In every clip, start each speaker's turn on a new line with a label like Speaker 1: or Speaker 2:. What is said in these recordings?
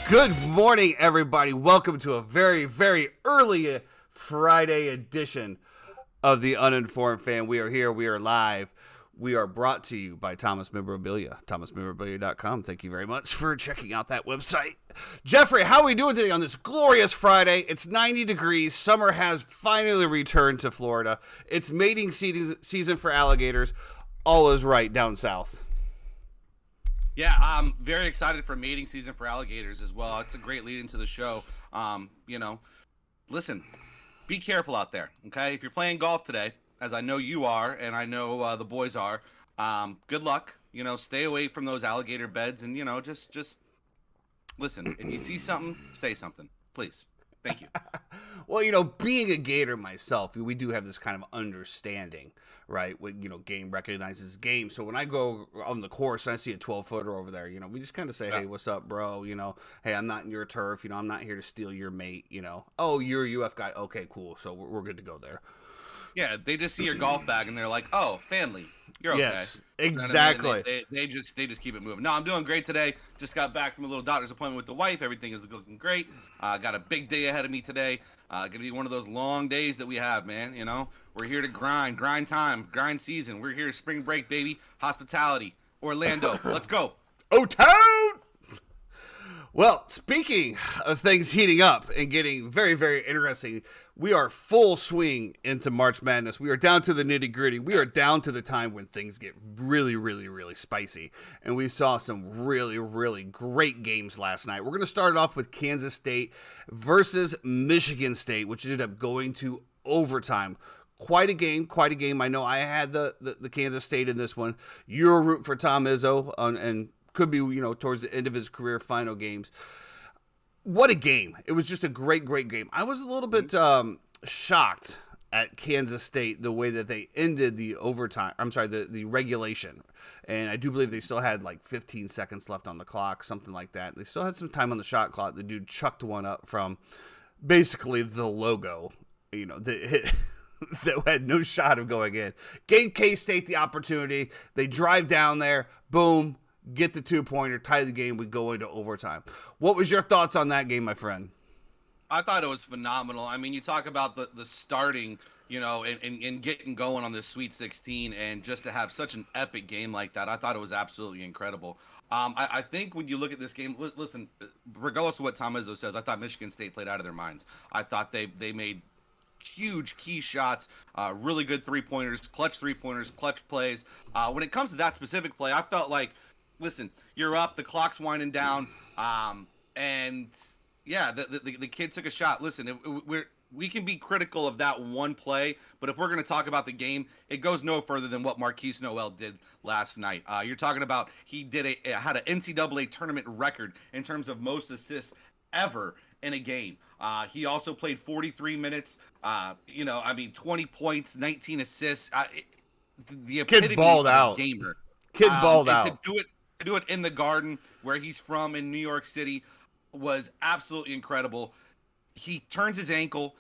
Speaker 1: Good morning, everybody. Welcome to a very, very early Friday edition of the Uninformed Fan. We are here. We are live. We are brought to you by Thomas Memorabilia, thomasmemorabilia.com. Thank you very much for checking out that website. Jeffrey, how are we doing today on this glorious Friday? It's 90 degrees. Summer has finally returned to Florida. It's mating season for alligators. All is right down south.
Speaker 2: Yeah, I'm very excited for mating season for alligators as well. It's a great lead into the show. Listen, be careful out there, okay? If you're playing golf today, as I know you are, and I know the boys are, good luck. Stay away from those alligator beds, and just listen. If you see something, say something, please. Thank you.
Speaker 1: Well, being a gator myself, we do have this kind of understanding, right? Game recognizes game. So when I go on the course and I see a 12-footer over there, we just kind of say, hey, what's up, bro? Hey, I'm not in your turf. I'm not here to steal your mate. Oh, you're a UF guy. Okay, cool. So we're good to go there.
Speaker 2: Yeah, they just see your golf bag and they're like, oh, family. You're okay.
Speaker 1: Yes, exactly.
Speaker 2: They just keep it moving. No, I'm doing great today. Just got back from a little doctor's appointment with the wife. Everything is looking great. Got a big day ahead of me today. Gonna be one of those long days that we have, man. We're here to grind time, grind season. We're here to spring break, baby. Hospitality, Orlando. Let's go.
Speaker 1: O-Town! Well, speaking of things heating up and getting very, very interesting, we are full swing into March Madness. We are down to the nitty-gritty. We are down to the time when things get really, really, really spicy. And we saw some really, really great games last night. We're going to start off with Kansas State versus Michigan State, which ended up going to overtime. Quite a game. I know I had the Kansas State in this one. You're rooting for Tom Izzo and could be, towards the end of his career, final games. What a game. It was just a great, great game. I was a little bit shocked at Kansas State, the way that they ended the overtime. I'm sorry, the regulation. And I do believe they still had like 15 seconds left on the clock, something like that. They still had some time on the shot clock. The dude chucked one up from basically the logo, that had no shot of going in. Gave K-State the opportunity. They drive down there. Boom. Get the 2-pointer, tie the game, we go into overtime. What was your thoughts on that game, my friend?
Speaker 2: I thought it was phenomenal. I mean, you talk about the starting, and getting going on this Sweet 16, and just to have such an epic game like that, I thought it was absolutely incredible. I think when you look at this game, listen, regardless of what Tom Izzo says, I thought Michigan State played out of their minds. I thought they made huge key shots, really good three-pointers, clutch plays. When it comes to that specific play, I felt like, listen, you're up, the clock's winding down, and yeah, the kid took a shot. Listen, we can be critical of that one play, but if we're going to talk about the game, it goes no further than what Marquise Noel did last night. You're talking about he had an NCAA tournament record in terms of most assists ever in a game. He also played 43 minutes. 20 points, 19 assists. The epitome
Speaker 1: Kid balled
Speaker 2: of a
Speaker 1: out.
Speaker 2: gamer.
Speaker 1: Kid balled out.
Speaker 2: To do it in the Garden, where he's from in New York City, was absolutely incredible. He turns his ankle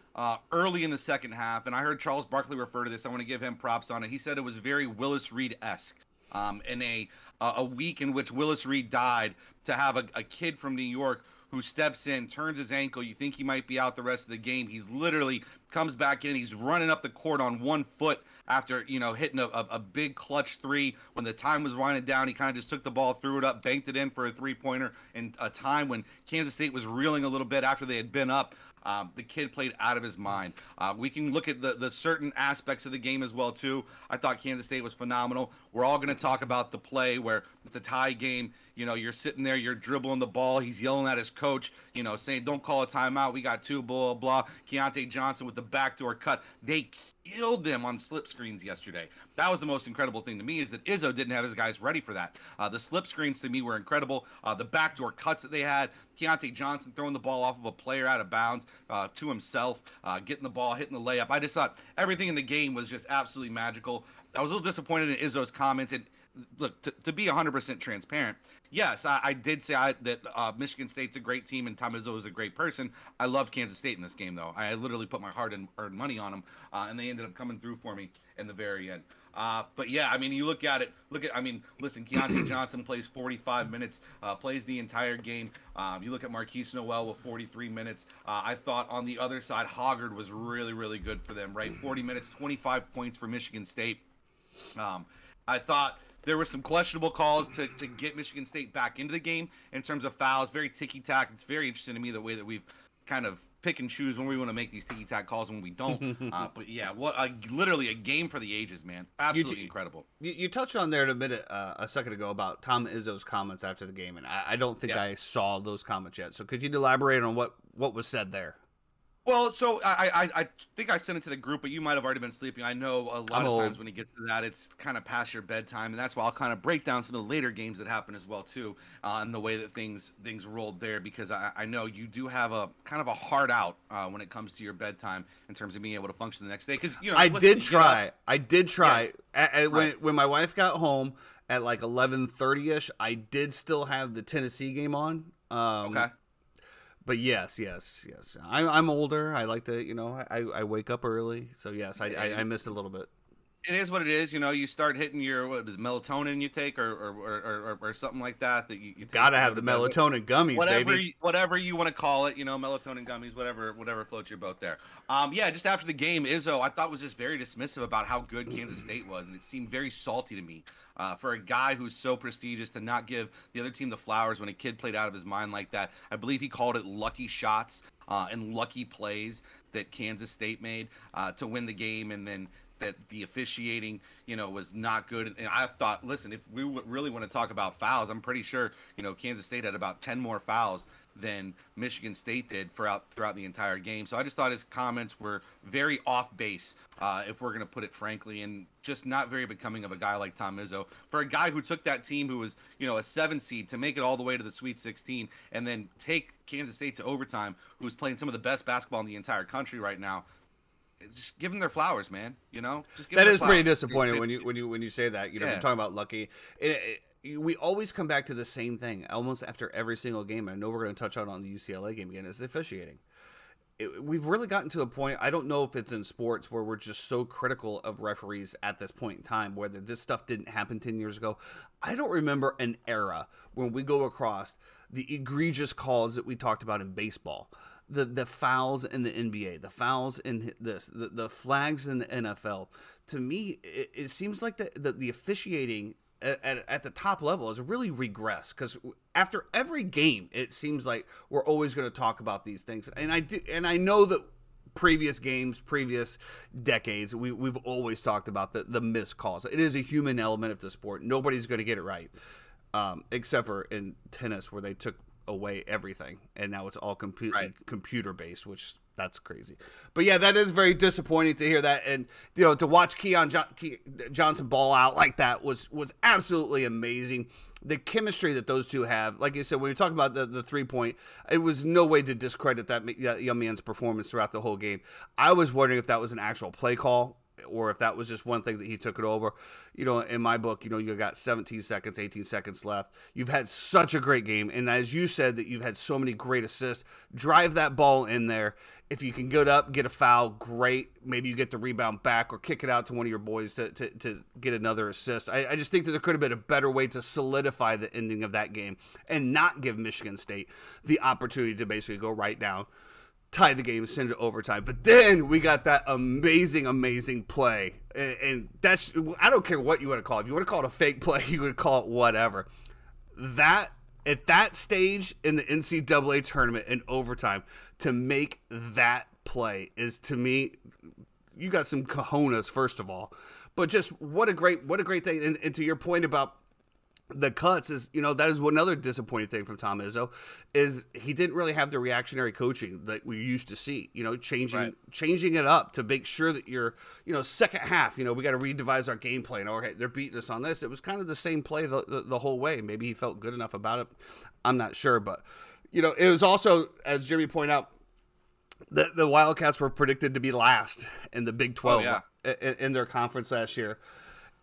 Speaker 2: early in the second half, and I heard Charles Barkley refer to this. I want to give him props on it. He said it was very Willis Reed-esque. In a week in which Willis Reed died, to have a kid from New York who steps in, turns his ankle, you think he might be out the rest of the game. He's literally comes back in, he's running up the court on 1 foot after, hitting a big clutch three. When the time was winding down, he kind of just took the ball, threw it up, banked it in for a three-pointer in a time when Kansas State was reeling a little bit after they had been up. The kid played out of his mind. We can look at the certain aspects of the game as well, too. I thought Kansas State was phenomenal. We're all going to talk about the play where it's a tie game. You're sitting there, you're dribbling the ball. He's yelling at his coach, saying, don't call a timeout. We got two, blah, blah. Keontae Johnson with the backdoor cut. They killed them on slip screens yesterday. That was the most incredible thing to me, is that Izzo didn't have his guys ready for that. The slip screens to me were incredible. The backdoor cuts that they had. Keontae Johnson throwing the ball off of a player out of bounds to himself, getting the ball, hitting the layup. I just thought everything in the game was just absolutely magical. I was a little disappointed in Izzo's comments. look, to be 100% transparent, yes, I did say that Michigan State's a great team and Tom Izzo is a great person. I loved Kansas State in this game, though. I literally put my hard and earned money on them, and they ended up coming through for me in the very end. But yeah, I mean, you look at it. I mean, listen, Keontae Johnson plays 45 minutes, plays the entire game. You look at Marquise Noel with 43 minutes. I thought on the other side, Hoggard was really, really good for them, right? 40 minutes, 25 points for Michigan State. I thought there were some questionable calls to get Michigan State back into the game in terms of fouls. Very ticky-tack. It's very interesting to me the way that we've kind of pick and choose when we want to make these ticky-tack calls and when we don't. But yeah, literally a game for the ages, man. Absolutely incredible.
Speaker 1: You touched on there in a second ago about Tom Izzo's comments after the game, and I don't think I saw those comments yet. So could you elaborate on what was said there?
Speaker 2: Well, so I think I sent it to the group, but you might have already been sleeping. I know a lot of times when it gets to that, it's kind of past your bedtime, and that's why I'll kind of break down some of the later games that happen as well too, and the way that things rolled there, because I know you do have a kind of a hard out when it comes to your bedtime in terms of being able to function the next day. Because I did try.
Speaker 1: Yeah. When my wife got home at like 11:30ish, I did still have the Tennessee game on.
Speaker 2: Okay.
Speaker 1: But yes. I'm older. I like to, I wake up early. So yes, I missed a little bit.
Speaker 2: It is what it is. You start hitting your melatonin you take or something like that you take.
Speaker 1: Gotta have the melatonin gummies, baby.
Speaker 2: Whatever you want to call it, melatonin gummies, whatever floats your boat there. Yeah, just after the game, Izzo, I thought was just very dismissive about how good Kansas State was, and it seemed very salty to me. For a guy who's so prestigious to not give the other team the flowers when a kid played out of his mind like that. I believe he called it lucky shots and lucky plays that Kansas State made to win the game, and then that the officiating, was not good. And I thought, listen, if we really want to talk about fouls, I'm pretty sure, Kansas State had about 10 more fouls than Michigan State did throughout the entire game. So I just thought his comments were very off base, if we're going to put it frankly, and just not very becoming of a guy like Tom Izzo. For a guy who took that team who was, a 7 seed to make it all the way to the Sweet 16 and then take Kansas State to overtime, who's playing some of the best basketball in the entire country right now. Just give them their flowers, man. Just give
Speaker 1: that
Speaker 2: them
Speaker 1: is
Speaker 2: their
Speaker 1: pretty
Speaker 2: flowers.
Speaker 1: disappointing when you say that. We're talking about lucky. We always come back to the same thing almost after every single game. I know we're going to touch on the UCLA game again. Is officiating. We've really gotten to a point. I don't know if it's in sports where we're just so critical of referees at this point in time. Whether this stuff didn't happen 10 years ago, I don't remember an era when we go across the egregious calls that we talked about in baseball. The fouls in the NBA, the fouls in the flags in the NFL. To me, it seems like the officiating at the top level has really regressed, because after every game, it seems like we're always going to talk about these things. And I know that previous games, previous decades, we've always talked about the missed calls. It is a human element of the sport. Nobody's going to get it right, except for in tennis where they took away everything and now it's all completely computer based, which that's crazy. But yeah, that is very disappointing to hear that, and to watch Keon Johnson ball out like that was absolutely amazing. The chemistry that those two have, like you said, when you talk about the 3-point, it was no way to discredit that young man's performance throughout the whole game. I was wondering if that was an actual play call or if that was just one thing that he took it over. In my book, you got 17 seconds, 18 seconds left. You've had such a great game. And as you said, that you've had so many great assists. Drive that ball in there. If you can get up, get a foul, great. Maybe you get the rebound back or kick it out to one of your boys to get another assist. I just think that there could have been a better way to solidify the ending of that game and not give Michigan State the opportunity to basically go right down, tie the game, send it to overtime. But then we got that amazing play. And that's, I don't care what you want to call it. If you want to call it a fake play, you would call it whatever. That, at that stage in the NCAA tournament in overtime, to make that play is, to me, you got some cojones, first of all. But just what a great thing. And to your point about the cuts, is that is one other disappointing thing from Tom Izzo, is he didn't really have the reactionary coaching that we used to see, changing it up to make sure that you're, second half, we got to redevise our game plan. Okay, they're beating us on this. It was kind of the same play the whole way. Maybe he felt good enough about it. I'm not sure, but it was also, as Jimmy pointed out, the Wildcats were predicted to be last in the Big 12 in their conference last year.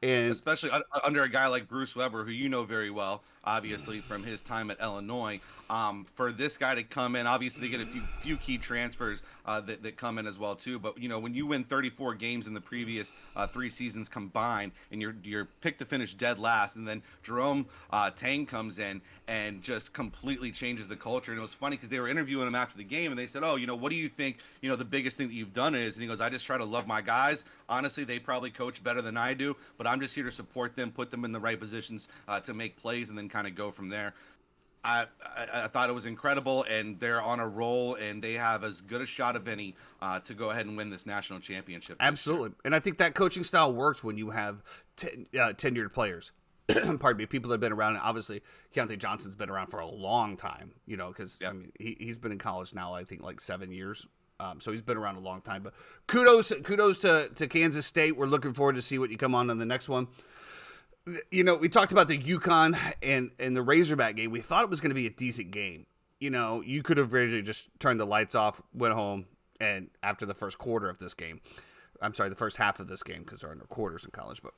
Speaker 1: And
Speaker 2: especially under a guy like Bruce Weber, who you know very well, obviously from his time at Illinois. For this guy to come in, obviously they get a few key transfers that come in as well too. But when you win 34 games in the previous 3 seasons combined, and you're picked to finish dead last, and then Jerome Tang comes in and just completely changes the culture. And it was funny because they were interviewing him after the game, and they said, "Oh, what do you think? The biggest thing that you've done is?" And he goes, "I just try to love my guys. Honestly, they probably coach better than I do, but I'm just here to support them, put them in the right positions to make plays, and then kind of go from there." I thought it was incredible, and they're on a roll, and they have as good a shot of any to go ahead and win this national championship.
Speaker 1: Absolutely. And I think that coaching style works when you have tenured players. Pardon me, people that have been around. Obviously, Keontae Johnson's been around for a long time, because I mean, he's been in college now, I think, like 7 years. So he's been around a long time. But kudos to Kansas State. We're looking forward to see what you come on in the next one. We talked about the UConn and the Razorback game. We thought it was going to be a decent game. You could have really just turned the lights off, went home, and after the first quarter of this game, the first half of this game, because there are no quarters in college, but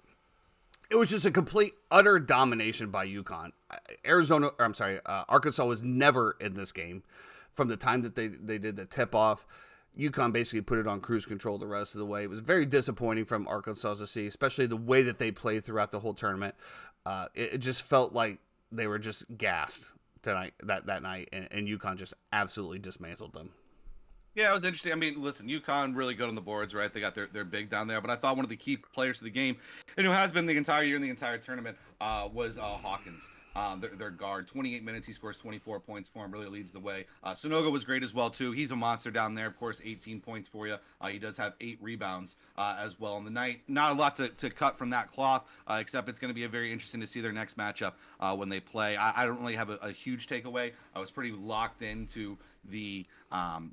Speaker 1: it was just a complete, utter domination by UConn. Arkansas was never in this game from the time that they did the tip-off. UConn basically put it on cruise control the rest of the way. It was very disappointing from Arkansas to see, especially the way that they played throughout the whole tournament. It just felt like they were just gassed that night, and UConn just absolutely dismantled them.
Speaker 2: Yeah, it was interesting. I mean, listen, UConn really good on the boards, right? They got their big down there. But I thought one of the key players of the game, and who has been the entire year in the entire tournament, was Hawkins. Their guard, 28 minutes, he scores 24 points for him, really leads the way. Sonogo was great as well, too. He's a monster down there, of course, 18 points for you. He does have 8 rebounds as well on the night. Not a lot to cut from that cloth, except it's going to be very interesting to see their next matchup when they play. I don't really have a huge takeaway. I was pretty locked into the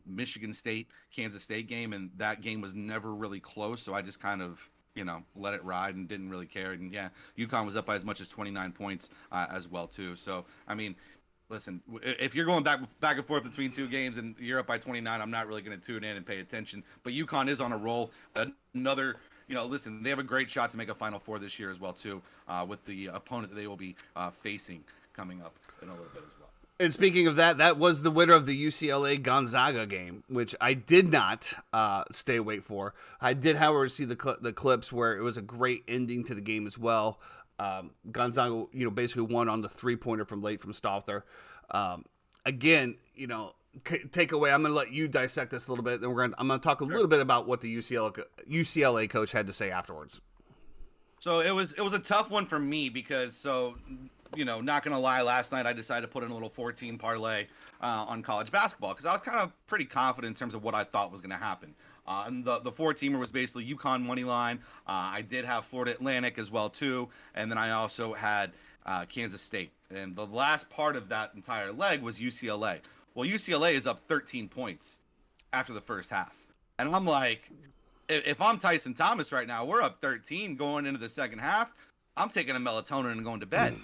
Speaker 2: Michigan State, Kansas State game, and that game was never really close, so I just kind of let it ride and didn't really care. And yeah, UConn was up by as much as 29 points as well too. So I mean, listen, if you're going back and forth between 2 games and you're up by 29, I'm not really going to tune in and pay attention. But UConn is on a roll. Another, listen, they have a great shot to make a Final Four this year as well too, with the opponent that they will be facing coming up in a little bit as well.
Speaker 1: And speaking of that was the winner of the UCLA-Gonzaga game, which I did not stay awake for. I did, however, see the clips where it was a great ending to the game as well. Gonzaga, basically won on the 3-pointer from Stauther. Again, takeaway. I'm going to let you dissect this a little bit. Then I'm going to talk a little bit about what the UCLA coach had to say afterwards.
Speaker 2: So it was a tough one for me because not going to lie, last night I decided to put in a little 14 parlay on college basketball because I was kind of pretty confident in terms of what I thought was going to happen. And the 4-teamer was basically UConn money line. I did have Florida Atlantic as well too, and then I also had Kansas State. And the last part of that entire leg was UCLA. Well, UCLA is up 13 points after the first half, and I'm like, if I'm Tyson Thomas right now, we're up 13 going into the second half. I'm taking a melatonin and going to bed.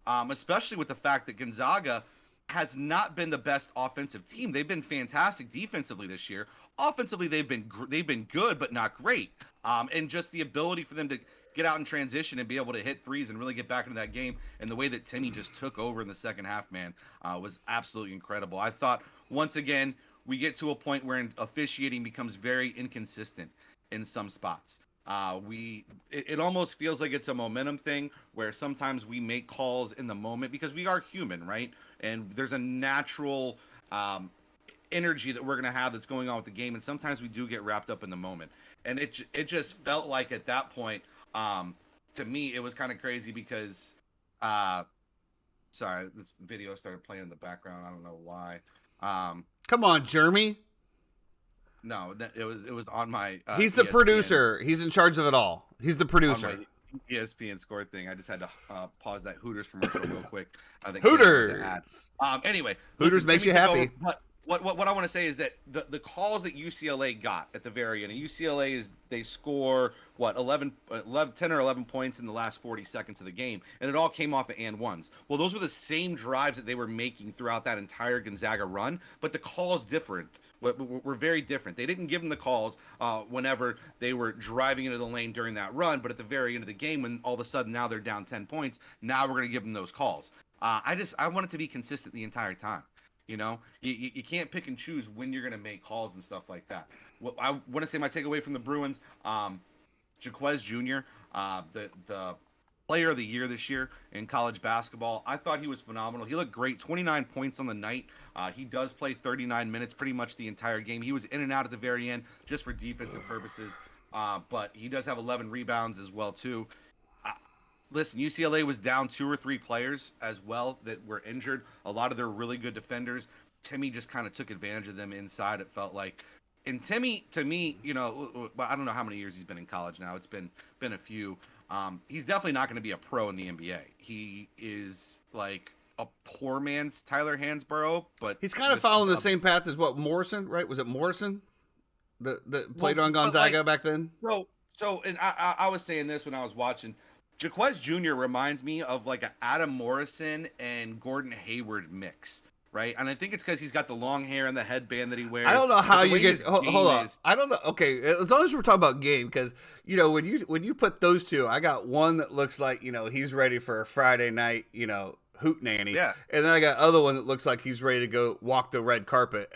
Speaker 2: Especially with the fact that Gonzaga has not been the best offensive team. They've been fantastic defensively this year. Offensively, they've been good, but not great. And just the ability for them to get out in transition and be able to hit threes and really get back into that game, and the way that Timmy just took over in the second half, man, was absolutely incredible. I thought, once again, we get to a point where officiating becomes very inconsistent in some spots. It almost feels like it's a momentum thing where sometimes we make calls in the moment because we are human, right? And there's a natural energy that we're going to have that's going on with the game, and sometimes we do get wrapped up in the moment. And it just felt like at that point, to me, it was kind of crazy because sorry, this video started playing in the background. I don't know why.
Speaker 1: Come on, Jeremy.
Speaker 2: No, it was on my.
Speaker 1: He's the
Speaker 2: ESPN.
Speaker 1: producer. He's in charge of it all. He's the producer.
Speaker 2: On my ESPN score thing. I just had to pause that Hooters commercial real quick.
Speaker 1: Hooters.
Speaker 2: Anyway,
Speaker 1: Hooters makes you happy.
Speaker 2: what I want to say is that the calls that UCLA got at the very end, and UCLA is they score what 10 or 11 points in the last 40 seconds of the game, and it all came off of and ones. Well, those were the same drives that they were making throughout that entire Gonzaga run, but the calls different were very different. They didn't give them the calls whenever they were driving into the lane during that run, but at the very end of the game, when all of a sudden now they're down 10 points, now we're going to give them those calls. I want it to be consistent the entire time. You know, you can't pick and choose when you're going to make calls and stuff like that. What I want to say my takeaway from the Bruins, Jaquez Jr., the player of the year this year in college basketball. I thought he was phenomenal. He looked great. 29 points on the night. He does play 39 minutes pretty much the entire game. He was in and out at the very end just for defensive purposes, but he does have 11 rebounds as well too. Listen, UCLA was down 2 or 3 players as well that were injured. A lot of their really good defenders. Timmy just kind of took advantage of them inside, it felt like. And Timmy, to me, you know, I don't know how many years he's been in college now. It's been a few. He's definitely not going to be a pro in the NBA. He is like a poor man's Tyler Hansborough, but
Speaker 1: he's kind of following the same path as what Morrison, right? Was it Morrison that played on Gonzaga back then?
Speaker 2: So, and I was saying this when I was watching. Jaquez Jr. reminds me of like an Adam Morrison and Gordon Hayward mix, right? And I think it's because he's got the long hair and the headband that he wears.
Speaker 1: I don't know how you get. Hold on, I don't know. Okay, as long as we're talking about game, because you know when you put those two, I got one that looks like he's ready for a Friday night, hoot nanny.
Speaker 2: Yeah.
Speaker 1: And then I got other one that looks like he's ready to go walk the red carpet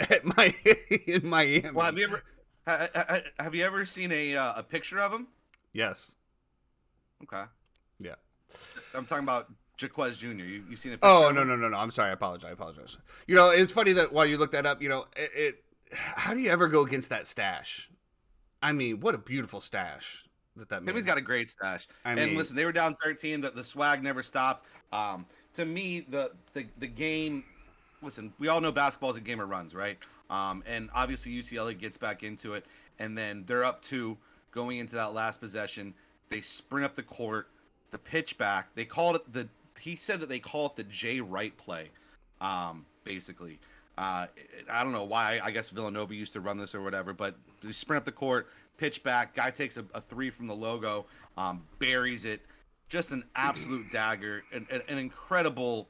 Speaker 1: in Miami.
Speaker 2: Well, have you ever seen a picture of him?
Speaker 1: Yes.
Speaker 2: Okay.
Speaker 1: Yeah.
Speaker 2: I'm talking about Jaquez Jr. You seen a picture?
Speaker 1: Oh, no. I'm sorry. I apologize. It's funny that while you look that up, how do you ever go against that stash? I mean, what a beautiful stash that man.
Speaker 2: Timmy's got a great stash. Listen, they were down 13. The swag never stopped. To me, the game. Listen, we all know basketball is a game of runs, right? And obviously UCLA gets back into it, and then they're up 2 going into that last possession. They sprint up the court. The pitch back, they called it he said that they call it the Jay Wright play, basically. I don't know why. I guess Villanova used to run this or whatever, but they sprint up the court, pitch back, guy takes a 3 from the logo, buries it. Just an absolute dagger, an incredible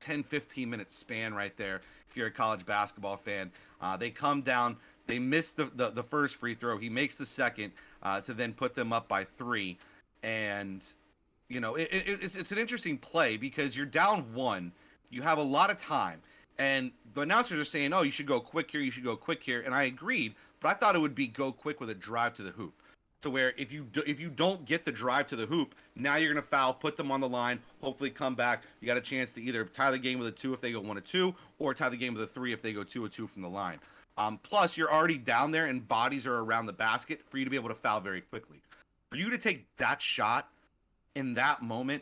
Speaker 2: 10-15 minute span right there if you're a college basketball fan. They come down, they miss the first free throw. He makes the second to then put them up by 3. And, it's an interesting play because you're down 1. You have a lot of time. And the announcers are saying, oh, you should go quick here. You should go quick here. And I agreed. But I thought it would be go quick with a drive to the hoop. To where if you don't get the drive to the hoop, now you're going to foul, put them on the line, hopefully come back. You got a chance to either tie the game with a 2 if they go 1-2 or tie the game with a 3 if they go 2-2 from the line. Plus, you're already down there and bodies are around the basket for you to be able to foul very quickly. For you to take that shot in that moment,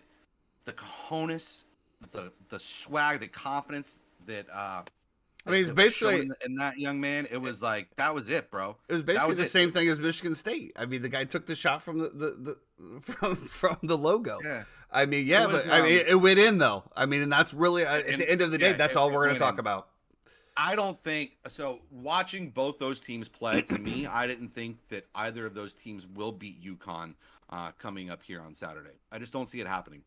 Speaker 2: the cojones, the swag, the confidence that
Speaker 1: it's basically
Speaker 2: in that young man. It was like that was it, bro.
Speaker 1: It was basically the same thing as Michigan State. I mean, the guy took the shot from from the logo.
Speaker 2: Yeah.
Speaker 1: I mean, it went in though. I mean, and that's really at the end of the day, that's all we're going to talk about.
Speaker 2: I don't think so. Watching both those teams play, to me, I didn't think that either of those teams will beat UConn coming up here on Saturday. I just don't see it happening.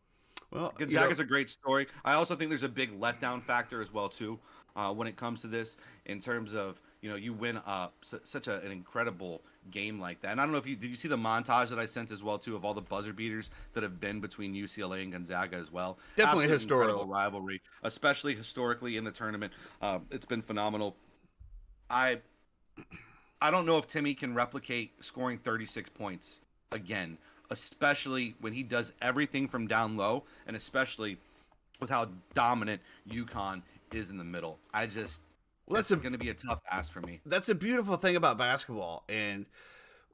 Speaker 1: Well,
Speaker 2: Gonzaga's a great story. I also think there's a big letdown factor as well too when it comes to this, in terms of you win such an incredible game like that. And I don't know if did you see the montage that I sent as well too of all the buzzer beaters that have been between UCLA and Gonzaga as well.
Speaker 1: Definitely historical
Speaker 2: rivalry, especially historically in the tournament. It's been phenomenal. I don't know if Timmy can replicate scoring 36 points again, especially when he does everything from down low, and especially with how dominant UConn is in the middle. That's going to be a tough ask for me.
Speaker 1: That's a beautiful thing about basketball, and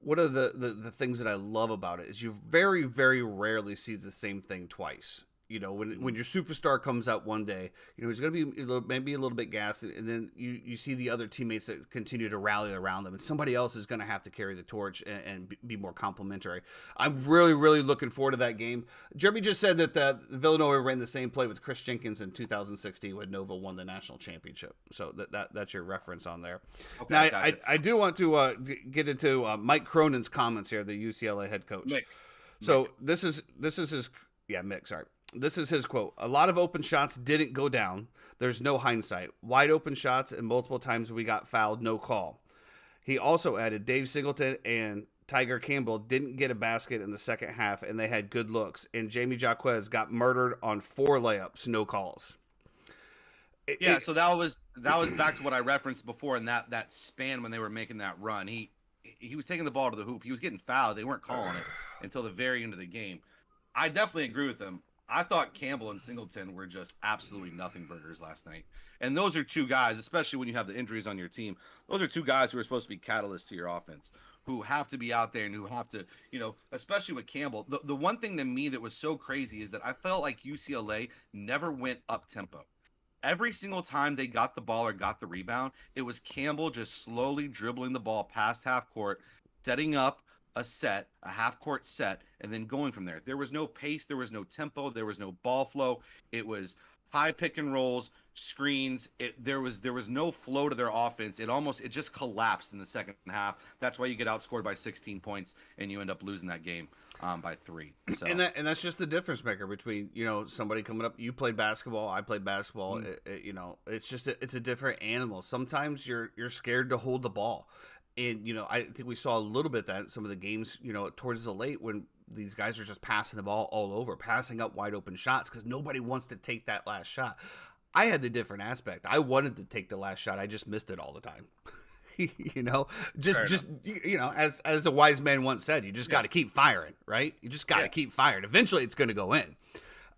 Speaker 1: one of the things that I love about it is you very, very rarely see the same thing twice. You know, when your superstar comes out one day, you know, he's going to be maybe a little bit gassed, and then you see the other teammates that continue to rally around them, and somebody else is going to have to carry the torch and be more complimentary. I'm really, really looking forward to that game. Jeremy just said that the Villanova ran the same play with Chris Jenkins in 2016 when Nova won the national championship. So that's your reference on there.
Speaker 2: Okay,
Speaker 1: now,
Speaker 2: gotcha.
Speaker 1: I do want to get into Mike Cronin's comments here, the UCLA head coach. So this is his Mick, sorry. This is his quote. A lot of open shots didn't go down. There's no hindsight. Wide open shots, and multiple times we got fouled, no call. He also added Dave Singleton and Tiger Campbell didn't get a basket in the second half, and they had good looks. And Jamie Jaquez got murdered on 4 layups, no calls.
Speaker 2: So that was back to what I referenced before in that span when they were making that run. He was taking the ball to the hoop. He was getting fouled. They weren't calling it until the very end of the game. I definitely agree with him. I thought Campbell and Singleton were just absolutely nothing burgers last night. And those are two guys, especially when you have the injuries on your team, those are two guys who are supposed to be catalysts to your offense, who have to be out there and who have to, especially with Campbell. The one thing to me that was so crazy is that I felt like UCLA never went up tempo. Every single time they got the ball or got the rebound, it was Campbell just slowly dribbling the ball past half court, setting up a half court set, and then going from there. There was no pace, there was no tempo, there was no ball flow. It was high pick and rolls, screens. There was no flow to their offense. It just collapsed in the second half. That's why you get outscored by 16 points and you end up losing that game by 3. So.
Speaker 1: And that's just the difference maker between somebody coming up. You played basketball, I played basketball. It's just it's a different animal. Sometimes you're scared to hold the ball. And, I think we saw a little bit that in some of the games, towards the late when these guys are just passing the ball all over, passing up wide open shots because nobody wants to take that last shot. I had the different aspect. I wanted to take the last shot. I just missed it all the time. As a wise man once said, you just got to keep firing, right? You just got to keep firing. Eventually it's going to go in.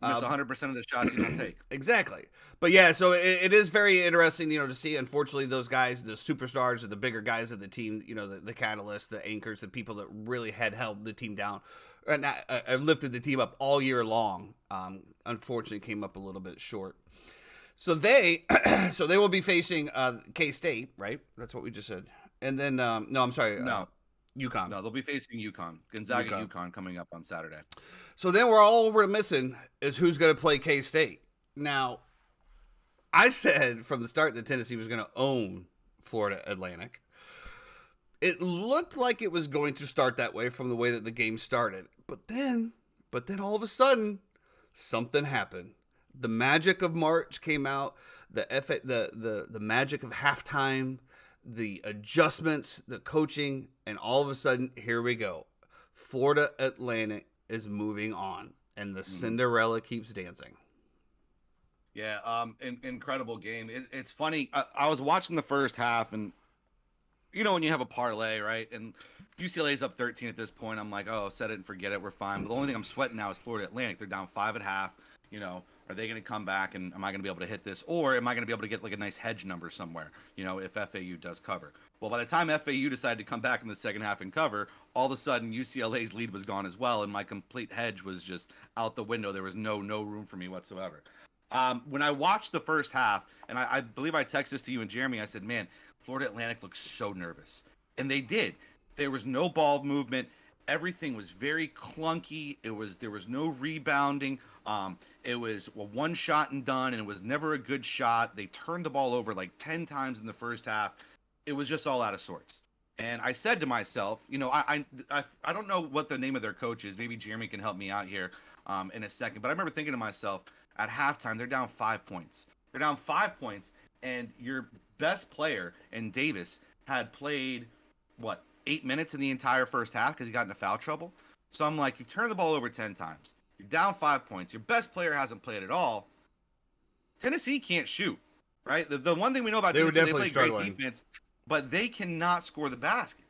Speaker 2: Miss 100% of the shots you don't take.
Speaker 1: Exactly. But yeah, so it is very interesting, to see, unfortunately, those guys, the superstars or the bigger guys of the team, the catalysts, the anchors, the people that really had held the team down and lifted the team up all year long, unfortunately came up a little bit short. So they will be facing K-State, right? That's what we just said. And then, no, I'm sorry.
Speaker 2: No.
Speaker 1: UConn.
Speaker 2: No, they'll be facing UConn. Gonzaga UConn coming up on Saturday.
Speaker 1: So then we're missing is who's going to play K-State. Now, I said from the start that Tennessee was going to own Florida Atlantic. It looked like it was going to start that way from the way that the game started. But then all of a sudden, something happened. The magic of March came out. The magic of halftime. The adjustments, the coaching, and all of a sudden, here we go. Florida Atlantic is moving on, and the Cinderella keeps dancing.
Speaker 2: Yeah, incredible game. It's funny. I was watching the first half, and when you have a parlay, right? And UCLA's up 13 at this point. I'm like, oh, set it and forget it. We're fine. But the only thing I'm sweating now is Florida Atlantic. They're down 5 at half. Are they going to come back, and am I going to be able to hit this? Or am I going to be able to get like a nice hedge number somewhere, if FAU does cover? Well, by the time FAU decided to come back in the second half and cover, all of a sudden UCLA's lead was gone as well, and my complete hedge was just out the window. There was no room for me whatsoever. When I watched the first half, and I believe I texted this to you and Jeremy, I said, man, Florida Atlantic looks so nervous. And they did. There was no ball movement. Everything was very clunky. There was no rebounding. It was one shot and done, and it was never a good shot. They turned the ball over like 10 times in the first half. It was just all out of sorts. And I said to myself, I don't know what the name of their coach is. Maybe Jeremy can help me out here in a second. But I remember thinking to myself, at halftime, they're down 5 points. They're down 5 points, and your best player in Davis had played, 8 minutes in the entire first half because he got into foul trouble. So I'm like, you've turned the ball over 10 times. You're down 5 points. Your best player hasn't played at all. Tennessee can't shoot, right? The one thing we know about Tennessee, they play great defense, but they cannot score the basket.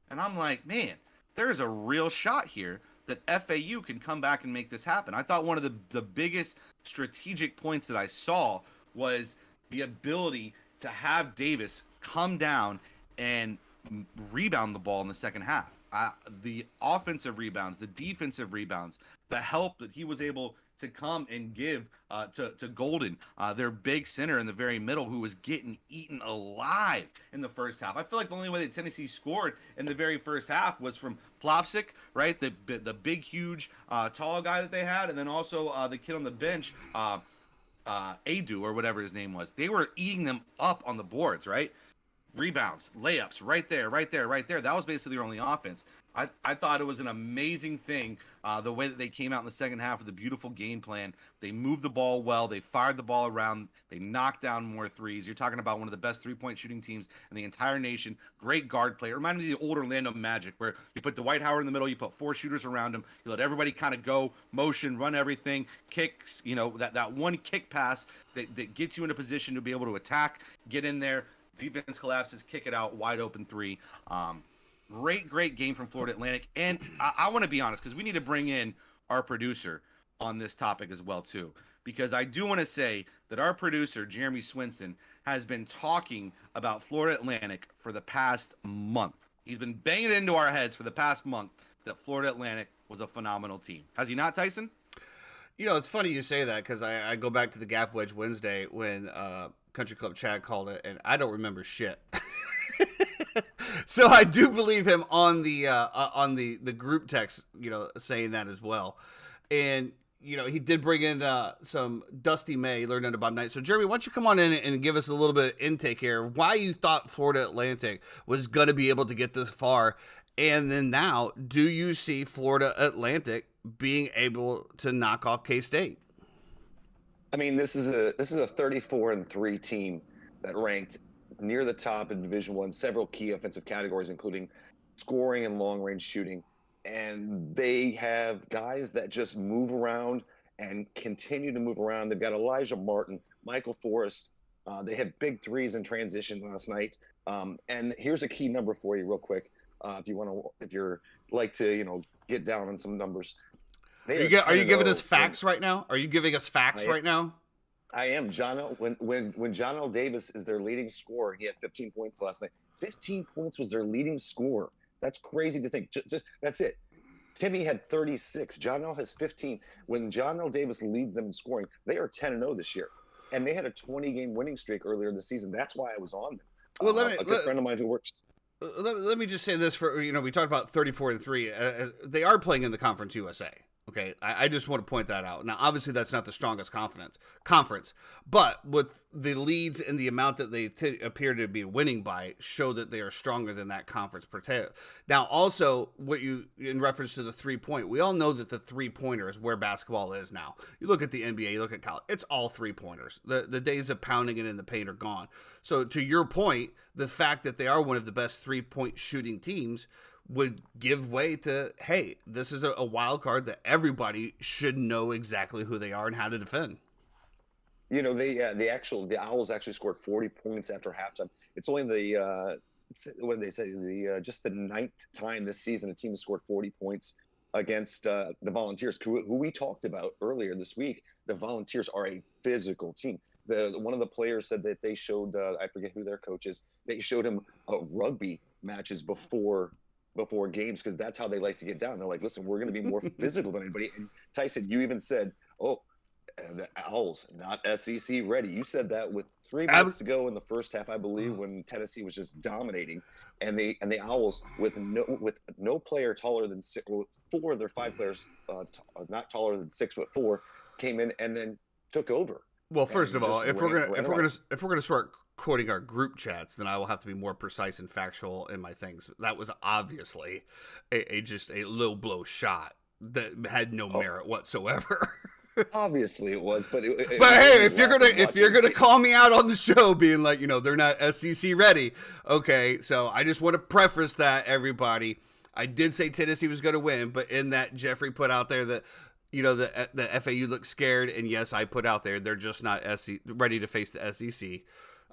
Speaker 2: And I'm like, man, there is a real shot here that FAU can come back and make this happen. I thought one of the biggest strategic points that I saw was the ability to have Davis come down and rebound the ball in the second half. The offensive rebounds, the defensive rebounds, the help that he was able to come and give to Golden, their big center in the very middle, who was getting eaten alive in the first half. I feel like the only way that Tennessee scored in the very first half was from Plopsic, right? The big, huge, tall guy that they had, and then also the kid on the bench, Adu or whatever his name was. They were eating them up on the boards, right? Rebounds, layups, right there, right there, right there. That was basically their only offense. I thought it was an amazing thing, the way that they came out in the second half with a beautiful game plan. They moved the ball well. They fired the ball around. They knocked down more threes. You're talking about one of the best three-point shooting teams in the entire nation. Great guard play. It reminded me of the old Orlando Magic, where you put Dwight Howard in the middle, you put 4 shooters around him, you let everybody kind of go, motion, run everything, kicks, that one kick pass that gets you in a position to be able to attack, get in there, defense collapses, kick it out, wide open 3. Great game from Florida Atlantic. And I want to be honest, because we need to bring in our producer on this topic as well, too. Because I do want to say that our producer, Jeremy Swinson, has been talking about Florida Atlantic for the past month. He's been banging it into our heads for the past month that Florida Atlantic was a phenomenal team. Has he not, Tyson?
Speaker 1: It's funny you say that, because I go back to the Gap Wedge Wednesday when Country Club Chad called it, and I don't remember shit. So I do believe him on the group text, saying that as well. And, he did bring in some Dusty May, learned under Bob Knight. So, Jeremy, why don't you come on in and give us a little bit of intake here, why you thought Florida Atlantic was going to be able to get this far. And then now, do you see Florida Atlantic being able to knock off K-State?
Speaker 3: I mean, this is a 34-3 team that ranked near the top in Division I, several key offensive categories, including scoring and long-range shooting. And they have guys that just move around and continue to move around. They've got Elijah Martin, Michael Forrest. They had big threes in transition last night. And here's a key number for you real quick. If you're like to, get down on some numbers.
Speaker 1: Are you giving us facts right now? Are you giving us facts right now?
Speaker 3: I am. When John L. Davis is their leading scorer, he had 15 points last night. 15 points was their leading scorer. That's crazy to think. Just that's it. Timmy had 36. John L. has 15. When John L. Davis leads them in scoring, they are 10-0 this year. And they had a 20-game winning streak earlier this season. That's why I was on them.
Speaker 1: Well,
Speaker 3: a good friend of mine who works.
Speaker 1: Let me just say this for, we talked about 34-3. They are playing in the Conference USA. Okay, I just want to point that out. Now, obviously, that's not the strongest conference, but with the leads and the amount that they appear to be winning by, show that they are stronger than that conference. Now, also, in reference to the 3-point, we all know that the 3-pointer is where basketball is now. You look at the NBA, you look at college, it's all 3-pointers. The days of pounding it in the paint are gone. So, to your point, the fact that they are one of the best 3-point shooting teams would give way to, hey, this is a wild card that everybody should know exactly who they are and how to defend.
Speaker 3: The Owls actually scored 40 points after halftime. It's only what did they say? Just the 9th time this season a team has scored 40 points against the Volunteers, who we talked about earlier this week. The Volunteers are a physical team. One of the players said that they showed, I forget who their coach is, they showed him rugby matches before games, because that's how they like to get down. They're like, listen, we're going to be more physical than anybody. And Tyson, you even said, the Owls, not SEC ready. You said that with 3 minutes to go in the first half, I believe, when Tennessee was just dominating. And the Owls, with no player taller than 4 of their 5 players not taller than 6'4", came in and then took over.
Speaker 1: Well, first of all, if we're gonna start quoting our group chats, then I will have to be more precise and factual in my things. That was obviously just a low blow shot that had no merit whatsoever.
Speaker 3: Obviously it was, but
Speaker 1: hey, if you're gonna call me out on the show being like, they're not SEC ready, okay, so I just want to preface that, everybody. I did say Tennessee was going to win, but in that Jeffrey put out there that the FAU looks scared, and yes, I put out there they're just not ready to face the SEC.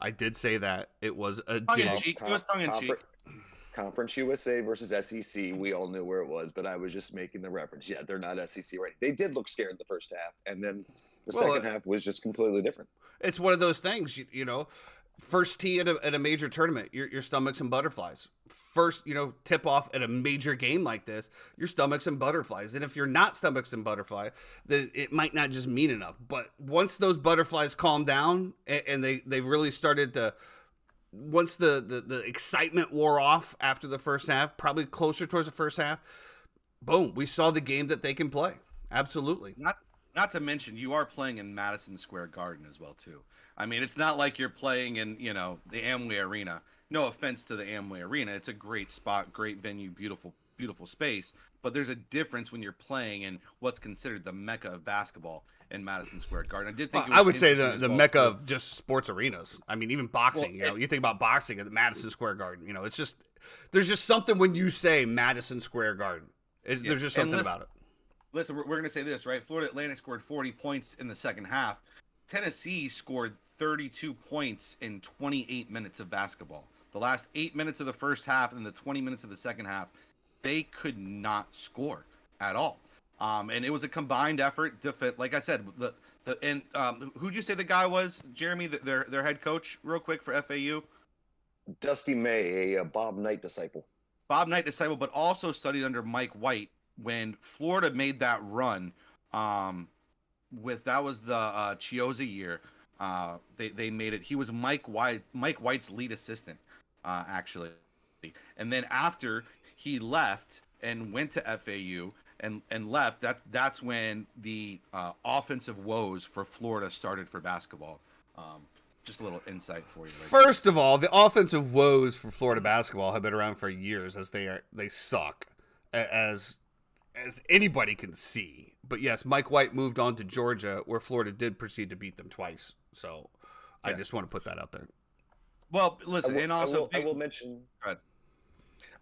Speaker 1: I did say that. It was a
Speaker 2: tongue-in-cheek. It was tongue-in-cheek.
Speaker 3: Conference USA versus SEC, we all knew where it was, but I was just making the reference. Yeah, they're not SEC ready. They did look scared in the first half, and then the second half was just completely different.
Speaker 1: It's one of those things, First tee at a major tournament, your stomach's and butterflies. First, tip off at a major game like this, your stomach's and butterflies. And if you're not stomachs and butterfly, then it might not just mean enough. But once those butterflies calm down and they really started to, once the excitement wore off after the first half, probably closer towards the first half, boom, we saw the game that they can play. Absolutely.
Speaker 2: Not to mention, you are playing in Madison Square Garden as well too. I mean, it's not like you're playing in, the Amway Arena. No offense to the Amway Arena. It's a great spot, great venue, beautiful, beautiful space. But there's a difference when you're playing in what's considered the mecca of basketball in Madison Square Garden.
Speaker 1: I would say the mecca of just sports arenas. I mean, even boxing. You think about boxing at the Madison Square Garden. It's just there's just something when you say Madison Square Garden. There's just something about it.
Speaker 2: Listen, we're going to say this, right? Florida Atlantic scored 40 points in the second half. Tennessee scored 32 points in 28 minutes of basketball. The last 8 minutes of the first half and the 20 minutes of the second half, they could not score at all. And it was a combined effort. Like I said, who'd you say the guy was, Jeremy, their head coach, real quick for FAU?
Speaker 3: Dusty May, a Bob Knight disciple.
Speaker 2: Bob Knight disciple, but also studied under Mike White when Florida made that run. That was the Chioza year. They made it. He was Mike White's lead assistant, actually. And then after he left and went to FAU and left, that's when the offensive woes for Florida started for basketball. Just a little insight for you.
Speaker 1: First of all, the offensive woes for Florida basketball have been around for years, as they suck, as anybody can see. But yes, Mike White moved on to Georgia, where Florida did proceed to beat them twice. So I just want to put that out there.
Speaker 2: Well, listen,
Speaker 3: I will mention.
Speaker 2: Go ahead.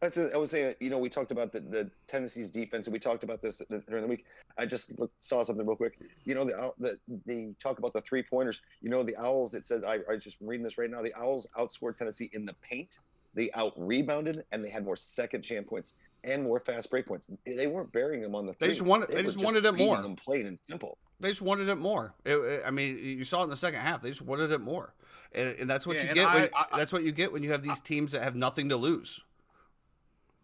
Speaker 3: I was saying, we talked about the Tennessee's defense, and we talked about this during the week. I just saw something real quick. They talk about the 3-pointers. The Owls, it says, I just reading this right now, the Owls outscored Tennessee in the paint. They out-rebounded, and they had more second-chance points and more fast break points. They weren't burying them on the three.
Speaker 1: They just wanted it more.
Speaker 3: Them plain and simple.
Speaker 1: They just wanted it more. You saw it in the second half. They just wanted it more, and that's what you get. That's what you get when you have these teams that have nothing to lose.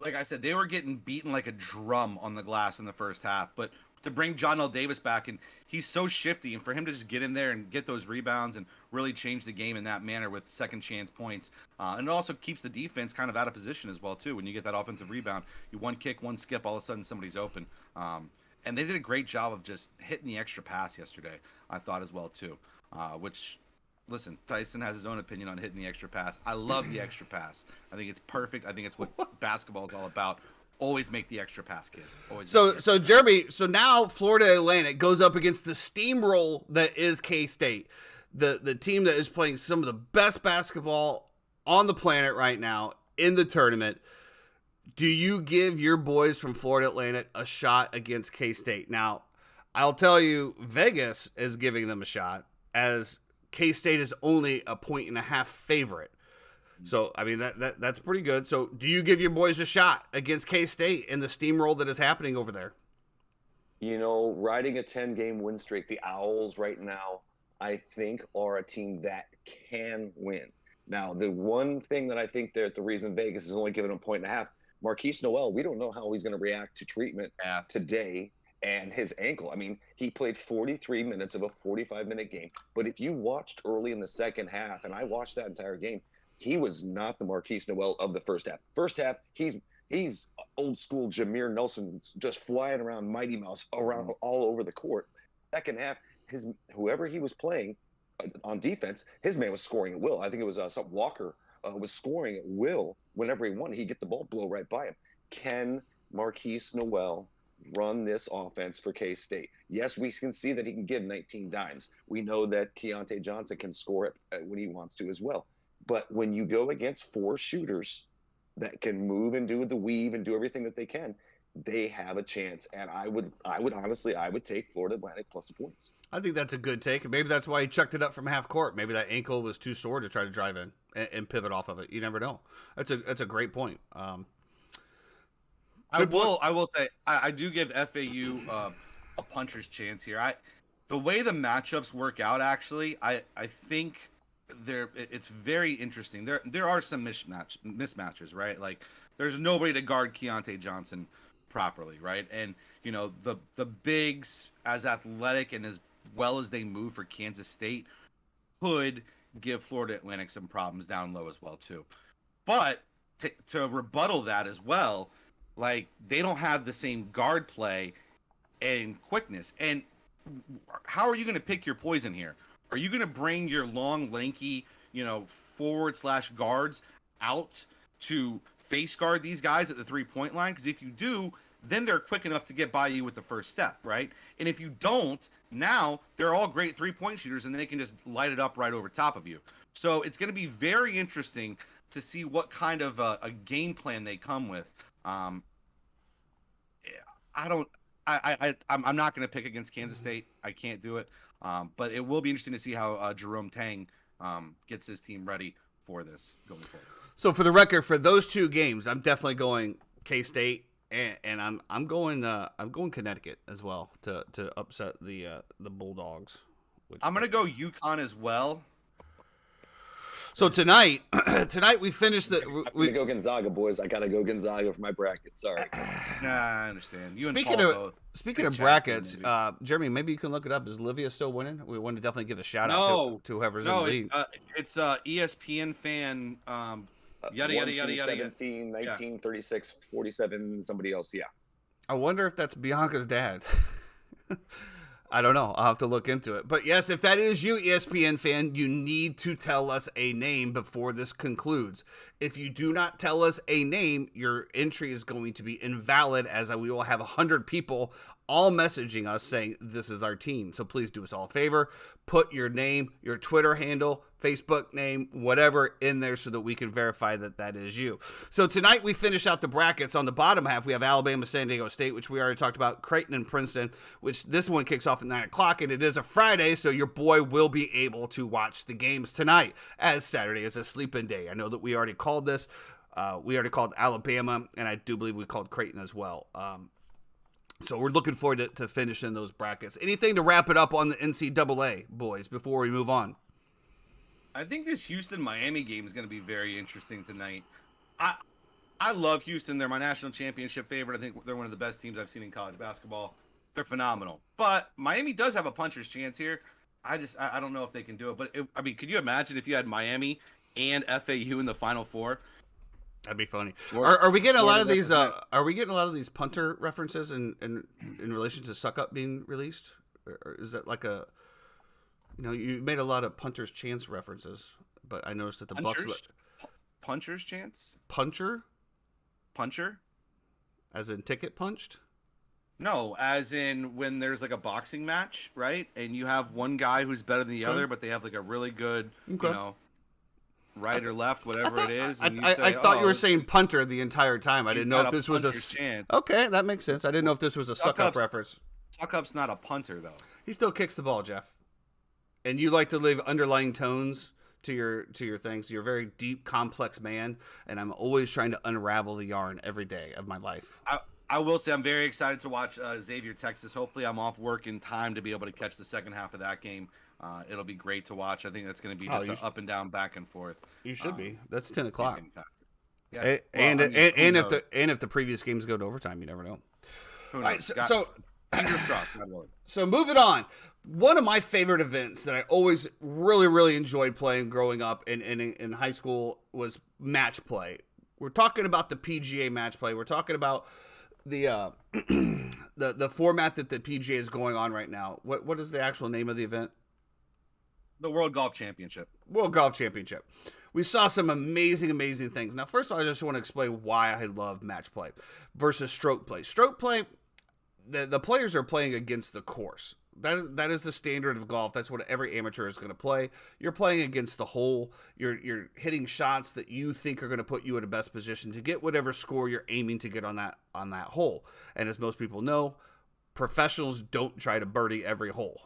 Speaker 2: Like I said, they were getting beaten like a drum on the glass in the first half. But to bring John L. Davis back, and he's so shifty, and for him to just get in there and get those rebounds and really change the game in that manner with second chance points, and it also keeps the defense kind of out of position as well too. When you get that offensive rebound, you one kick, one skip, all of a sudden somebody's open. And they did a great job of just hitting the extra pass yesterday, I thought as well too. Which, listen, Tyson has his own opinion on hitting the extra pass. I love the extra pass. I think it's perfect. I think it's what basketball is all about. Always make the extra pass, kids.
Speaker 1: So Jeremy, now Florida Atlantic goes up against the steamroll that is K-State, the team that is playing some of the best basketball on the planet right now in the tournament. Do you give your boys from Florida Atlantic a shot against K-State? Now, I'll tell you, Vegas is giving them a shot, as K-State is only a 1.5 favorite. So, I mean, that's pretty good. So, do you give your boys a shot against K-State in the steamroll that is happening over there?
Speaker 3: Riding a 10-game win streak, the Owls right now, I think, are a team that can win. Now, the one thing that I think the reason Vegas is only giving them 1.5, Marquise Noel, we don't know how he's going to react to treatment today and his ankle. I mean, he played 43 minutes of a 45-minute game. But if you watched early in the second half, and I watched that entire game, he was not the Marquise Noel of the first half. First half, he's old school Jameer Nelson, just flying around Mighty Mouse around all over the court. Second half, whoever he was playing on defense, his man was scoring at will. I think it was Walker was scoring at will. Whenever he wanted, he'd get the ball blow right by him. Can Marquise Noel run this offense for K-State? Yes, we can see that he can give 19 dimes. We know that Keontae Johnson can score it when he wants to as well. But when you go against 4 shooters that can move and do the weave and do everything that they can, they have a chance. And I would honestly take Florida Atlantic plus the points.
Speaker 1: I think that's a good take. Maybe that's why he chucked it up from half court. Maybe that ankle was too sore to try to drive in and pivot off of it. You never know. That's a great point.
Speaker 2: I will say I do give FAU a puncher's chance here. The way the matchups work out, actually, I think it's very interesting. There are some mismatches, right? Like there's nobody to guard Keontae Johnson properly, right? And the bigs, as athletic and as well as they move for Kansas State, could give Florida Atlantic some problems down low as well too. But to rebuttal that as well, like they don't have the same guard play and quickness. And how are you going to pick your poison here? Are you going to bring your long, lanky, forward/guards out to face guard these guys at the 3-point line? Because if you do, then they're quick enough to get by you with the first step, right? And if you don't, now they're all great 3-point shooters and they can just light it up right over top of you. So it's going to be very interesting to see what kind of a game plan they come with. I'm not going to pick against Kansas State. I can't do it. But it will be interesting to see how Jerome Tang gets his team ready for this going forward.
Speaker 1: So for the record, for those two games, I'm definitely going K-State, and I'm going Connecticut as well to upset the Bulldogs.
Speaker 2: I'm going to go UConn as well.
Speaker 1: So tonight we finished the.
Speaker 3: I'm gonna go Gonzaga, boys. I gotta go Gonzaga for my bracket. Sorry.
Speaker 2: Nah, I understand.
Speaker 1: Speaking of brackets, Jeremy, maybe you can look it up. Is Olivia still winning? We want to definitely give a shout out to whoever's in the lead.
Speaker 2: It's ESPN fan. Yada yada yada yada.
Speaker 3: 17, 19, 36, 47. Somebody else. Yeah.
Speaker 1: I wonder if that's Bianca's dad. I don't know. I'll have to look into it. But yes, if that is you, ESPN fan, you need to tell us a name before this concludes. If you do not tell us a name, your entry is going to be invalid, as we will have 100 people all messaging us saying this is our team. So please do us all a favor. Put your name, your Twitter handle, Facebook name, whatever in there so that we can verify that that is you. So tonight we finish out the brackets. On the bottom half, we have Alabama, San Diego State, which we already talked about, Creighton and Princeton, which this one kicks off at 9 o'clock, and it is a Friday, so your boy will be able to watch the games tonight, as Saturday is a sleep-in day. I know that we already called this. We already called Alabama, and I do believe we called Creighton as well. So we're looking forward to finishing those brackets. Anything to wrap it up on the NCAA, boys, before we move on?
Speaker 2: I think this Houston-Miami game is going to be very interesting tonight. I love Houston. They're my national championship favorite. I think they're one of the best teams I've seen in college basketball. They're phenomenal. But Miami does have a puncher's chance here. I don't know if they can do it. But, could you imagine if you had Miami and FAU in the Final Four?
Speaker 1: That'd be funny. Are we getting a lot of these? Are we getting a lot of these punter references in relation to Suck Up being released? Or is that like a? You made a lot of punter's chance references, but I noticed that the Bucks.
Speaker 2: Puncher's chance.
Speaker 1: Puncher. As in ticket punched.
Speaker 2: No, as in when there's like a boxing match, right? And you have one guy who's better than the other, but they have like a really good, right or left, whatever it is. And
Speaker 1: I thought you were saying punter the entire time. I didn't know if this was a
Speaker 2: chance.
Speaker 1: Okay, that makes sense. I didn't know if this was a suck up reference.
Speaker 2: Suck up's not a punter though.
Speaker 1: He still kicks the ball, Jeff. And you like to leave underlying tones to your things. You're a very deep, complex man, and I'm always trying to unravel the yarn every day of my life.
Speaker 2: I will say I'm very excited to watch Xavier, Texas. Hopefully I'm off work in time to be able to catch the second half of that game. It'll be great to watch. I think that's going to be just an up and down, back and forth.
Speaker 1: You should be. That's 10 o'clock.
Speaker 2: Yeah.
Speaker 1: And if the previous games go to overtime, you never know.
Speaker 2: All
Speaker 1: right,
Speaker 2: so fingers crossed. God willing.
Speaker 1: So moving on, one of my favorite events that I always really, really enjoyed playing growing up in high school was match play. We're talking about the PGA match play. We're talking about the the format that the PGA is going on right now. What is the actual name of the event?
Speaker 2: The World Golf Championship.
Speaker 1: World Golf Championship. We saw some amazing things. Now, first of all, I just want to explain why I love match play versus stroke play. Stroke play, the players are playing against the course. That is the standard of golf. That's what every amateur is going to play. You're playing against the hole. You're hitting shots that you think are going to put you in the best position to get whatever score you're aiming to get on that hole. And as most people know, professionals don't try to birdie every hole.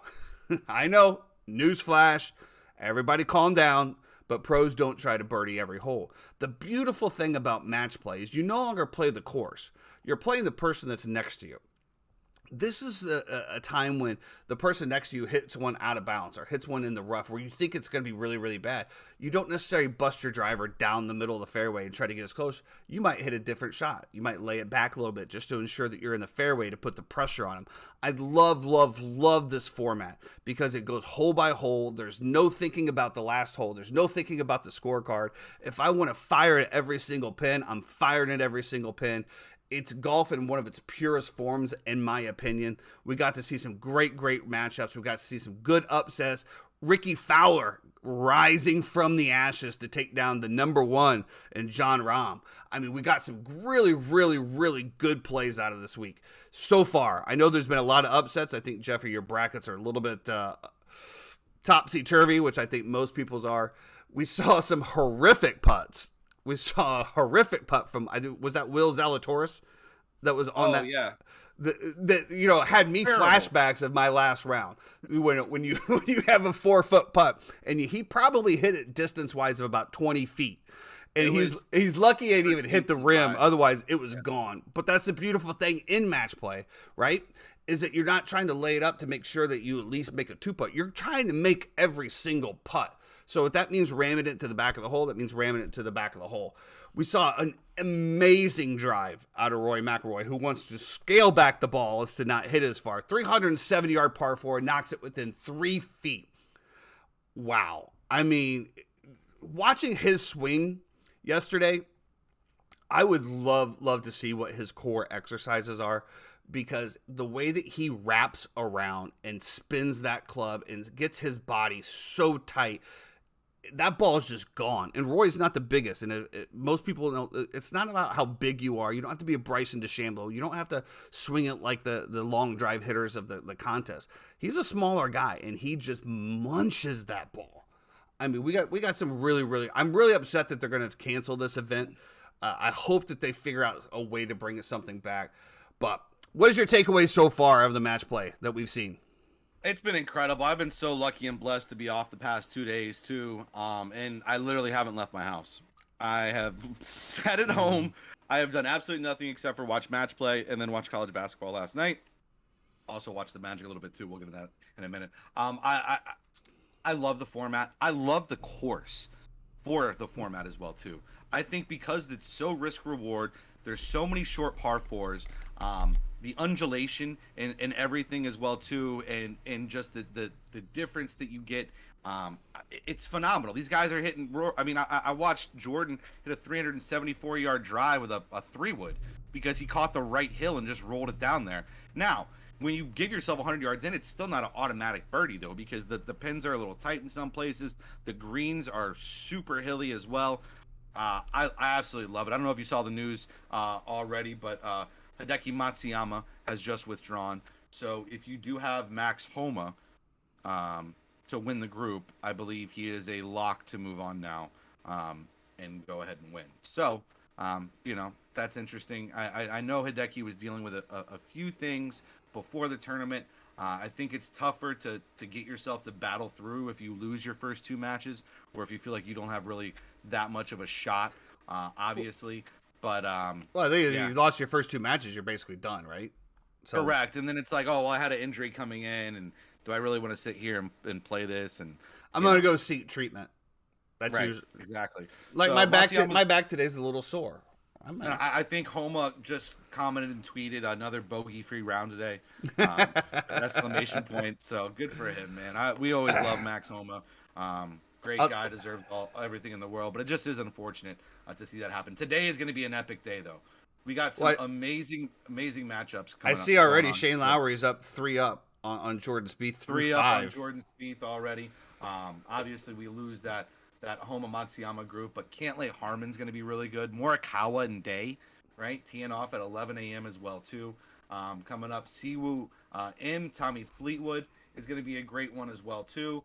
Speaker 1: I know, newsflash, everybody calm down, but pros don't try to birdie every hole. The beautiful thing about match play is you no longer play the course. You're playing the person that's next to you. this is a time when the person next to you hits one out of bounds or hits one in the rough where you think it's going to be really, really bad. You don't necessarily bust your driver down the middle of the fairway and try to get as close. You might hit a different shot. You might lay it back a little bit just to ensure that you're in the fairway to put the pressure on them. I love this format because it goes hole by hole. There's no thinking about the last hole. There's no thinking about the scorecard. If I want to fire at every single pin, I'm firing at every single pin. It's golf in one of its purest forms, in my opinion. We got to see some great matchups. We got to see some good upsets. Ricky Fowler rising from the ashes to take down the number one and Jon Rahm. I mean, we got some really good plays out of this week so far. I know there's been a lot of upsets. I think, Jeffrey, your brackets are a little bit topsy-turvy, which I think most people's are. We saw some horrific putts. We saw a horrific putt from, was that Will Zalatoris that was on that?
Speaker 2: Yeah.
Speaker 1: That had me
Speaker 2: Terrible.
Speaker 1: flashbacks of my last round when you have a 4-foot putt and he probably hit it distance wise of about 20 feet. And he's lucky it even hit the rim. Otherwise, it was gone. But that's the beautiful thing in match play, right? Is that you're not trying to lay it up to make sure that you at least make a 2-putt. You're trying to make every single putt. So if that means ramming it to the back of the hole, that means ramming it to the back of the hole. We saw an amazing drive out of Rory McIlroy, who wants to scale back the ball as to not hit it as far. 370-yard par 4, knocks it within 3 feet. Wow. I mean, watching his swing yesterday, I would love to see what his core exercises are, because the way that he wraps around and spins that club and gets his body so tight, that ball is just gone. And Roy's not the biggest. And most people know it's not about how big you are. You don't have to be a Bryson DeChambeau. You don't have to swing it like the long drive hitters of the contest. He's a smaller guy, and he just munches that ball. I mean, we got some really. I'm really upset that they're going to cancel this event. I hope that they figure out a way to bring something back. But what is your takeaway so far of the match play that we've seen?
Speaker 2: It's been incredible. I've been so lucky and blessed to be off the past 2 days too. And I literally haven't left my house. I have sat at home. I have done absolutely nothing except for watch match play and then watch college basketball last night. Also watched the Magic a little bit too. We'll get to that in a minute. I love the format. I love the course for the format as well too. I think because it's so risk reward, there's so many short par 4s. The undulation and everything as well too, and just the difference that you get, it's phenomenal. These guys are hitting. I mean, I watched Jordan hit a 374-yard drive with a 3-wood because he caught the right hill and just rolled it down there. Now, when you give yourself 100 yards in, it's still not an automatic birdie though, because the pins are a little tight in some places. The greens are super hilly as well. I absolutely love it. I don't know if you saw the news already, but Hideki Matsuyama has just withdrawn. So if you do have Max Homa to win the group, I believe he is a lock to move on now and go ahead and win. So, that's interesting. I know Hideki was dealing with a few things before the tournament. I think it's tougher to get yourself to battle through if you lose your first 2 matches, or if you feel like you don't have really that much of a shot, obviously. But
Speaker 1: well, I think if you lost your first 2 matches, you're basically done, right?
Speaker 2: So, correct. And then it's like, oh, well, I had an injury coming in, and do I really want to sit here and play this? And
Speaker 1: I'm gonna go seek treatment. That's
Speaker 2: right.
Speaker 1: Usually,
Speaker 2: exactly.
Speaker 1: Like so my back today's a little sore.
Speaker 2: I think Homa just commented and tweeted another bogey-free round today. Exclamation point. So good for him, man. We always love Max Homa. Great guy, deserves everything in the world, but it just is unfortunate to see that happen. Today is going to be an epic day, though. We got some amazing matchups coming up.
Speaker 1: I see already Shane Lowry's up 3-up on Jordan Spieth.
Speaker 2: 3-up on Jordan Spieth already. Obviously, we lose that Homa Matsuyama group, but Cantlay Harmon's going to be really good. Morikawa and Day, right? Teeing off at 11 a.m. as well, too. Coming up, Siwoo M. Tommy Fleetwood is going to be a great one as well, too.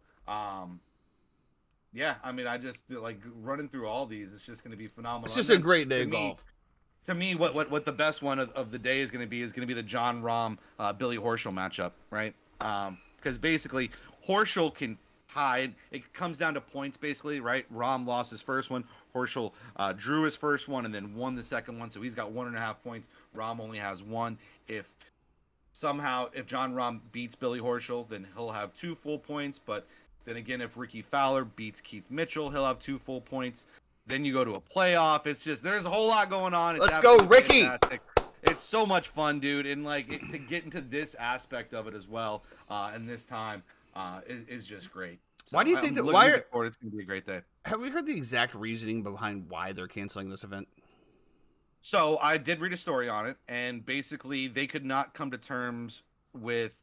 Speaker 2: Yeah, I mean, I just like running through all these. It's just going to be phenomenal.
Speaker 1: It's just a great day of golf.
Speaker 2: To me, what the best one of the day is going to be the Jon Rahm Billy Horschel matchup, right? Because basically Horschel can hide. It comes down to points, basically, right? Rahm lost his first one. Horschel drew his first one and then won the second one, so he's got 1.5 points. Rahm only has 1. If somehow if John Rahm beats Billy Horschel, then he'll have 2 full points. But then again, if Ricky Fowler beats Keith Mitchell, he'll have 2 full points. Then you go to a playoff. It's just, there's a whole lot going on. It's
Speaker 1: Let's go, Ricky.
Speaker 2: fantastic. It's so much fun, dude. And to get into this aspect of it as well, and this time, is just great. So
Speaker 1: Why do you think that?
Speaker 2: It's gonna be a great day.
Speaker 1: Have we heard the exact reasoning behind why they're canceling this event?
Speaker 2: So I did read a story on it, and basically they could not come to terms with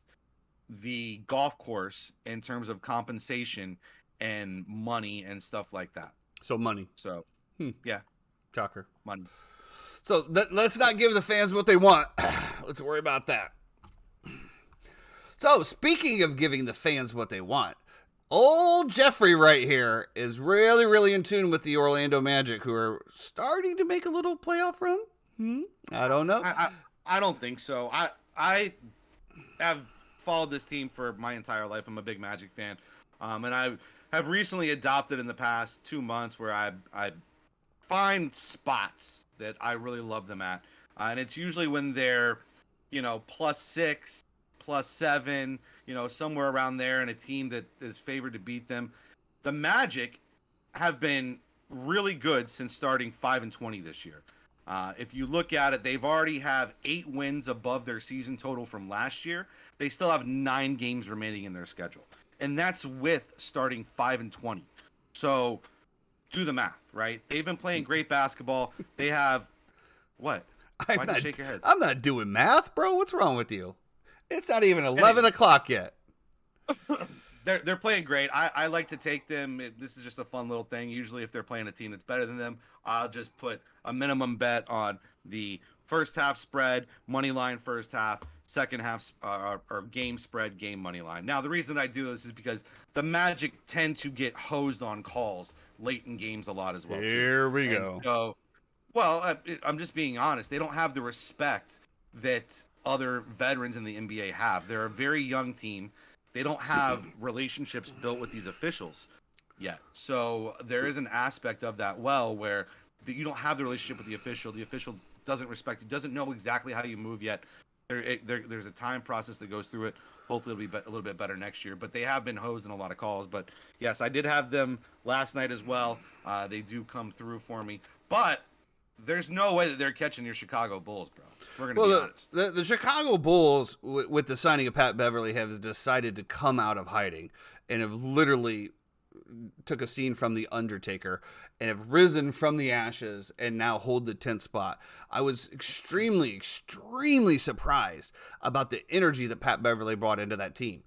Speaker 2: the golf course in terms of compensation and money and stuff like that.
Speaker 1: So money.
Speaker 2: So, yeah,
Speaker 1: Shocker.
Speaker 2: money.
Speaker 1: So let's not give the fans what they want. Let's worry about that. So speaking of giving the fans what they want, old Jeffrey right here is really, really in tune with the Orlando Magic, who are starting to make a little playoff run. I don't know.
Speaker 2: I don't think so. I have followed this team for my entire life. I'm a big Magic fan, and I have recently adopted in the past 2 months where I find spots that I really love them at, and it's usually when they're, +6, +7, somewhere around there, and a team that is favored to beat them. The Magic have been really good since starting 5-20 this year. If you look at it, they've already have 8 wins above their season total from last year. They still have 9 games remaining in their schedule, and that's with starting 5-20. So do the math, right? They've been playing great basketball. They have what? Why'd you shake your head?
Speaker 1: I'm not doing math, bro. What's wrong with you? It's not even 11 o'clock yet.
Speaker 2: They're playing great. I like to take them. This is just a fun little thing. Usually if they're playing a team that's better than them, I'll just put a minimum bet on the first half spread, money line first half, second half or game spread, game money line. Now, the reason I do this is because the Magic tend to get hosed on calls late in games a lot as well.
Speaker 1: Here we go.
Speaker 2: So, well, I'm just being honest. They don't have the respect that other veterans in the NBA have. They're a very young team. They don't have relationships built with these officials yet. So there is an aspect of that where you don't have the relationship with the official. The official doesn't respect you, doesn't know exactly how you move yet. There's a time process that goes through it. Hopefully it'll be a little bit better next year. But they have been hosed in a lot of calls. But yes, I did have them last night as well. They do come through for me. But there's no way that they're catching your Chicago Bulls, bro. We're going to be honest.
Speaker 1: The Chicago Bulls, with the signing of Pat Beverly, have decided to come out of hiding and have literally took a scene from The Undertaker and have risen from the ashes and now hold the 10th spot. I was extremely, extremely surprised about the energy that Pat Beverly brought into that team.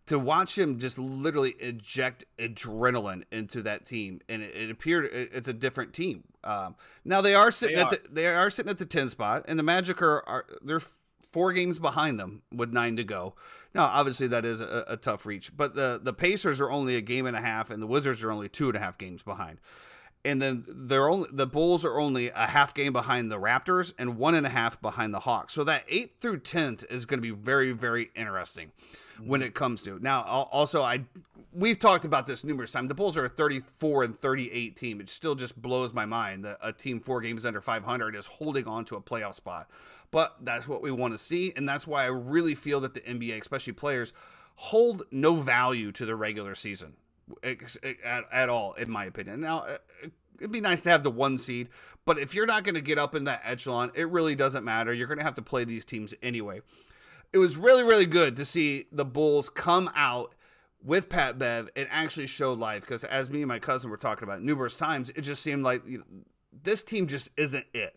Speaker 1: To watch him just literally inject adrenaline into that team, and it appeared it's a different team. Now they are sitting at the 10 spot, and the Magic are they're 4 games behind them with 9 to go. Now, obviously, that is a tough reach, but the Pacers are only a game and a half, and the Wizards are only 2.5 games behind. And then the Bulls are only a half game behind the Raptors and 1.5 behind the Hawks. So that 8th through 10th is going to be very, very interesting when it comes to. Now, also, we've talked about this numerous times. The Bulls are a 34-38 team. It still just blows my mind that a team 4 games under 500 is holding on to a playoff spot. But that's what we want to see, and that's why I really feel that the NBA, especially players, hold no value to the regular season at all, in my opinion. Now, it'd be nice to have the 1 seed, but if you're not going to get up in that echelon, it really doesn't matter. You're going to have to play these teams anyway. It was really, really good to see the Bulls come out with Pat Bev and actually show life, because as me and my cousin were talking about numerous times, it just seemed like this team just isn't it.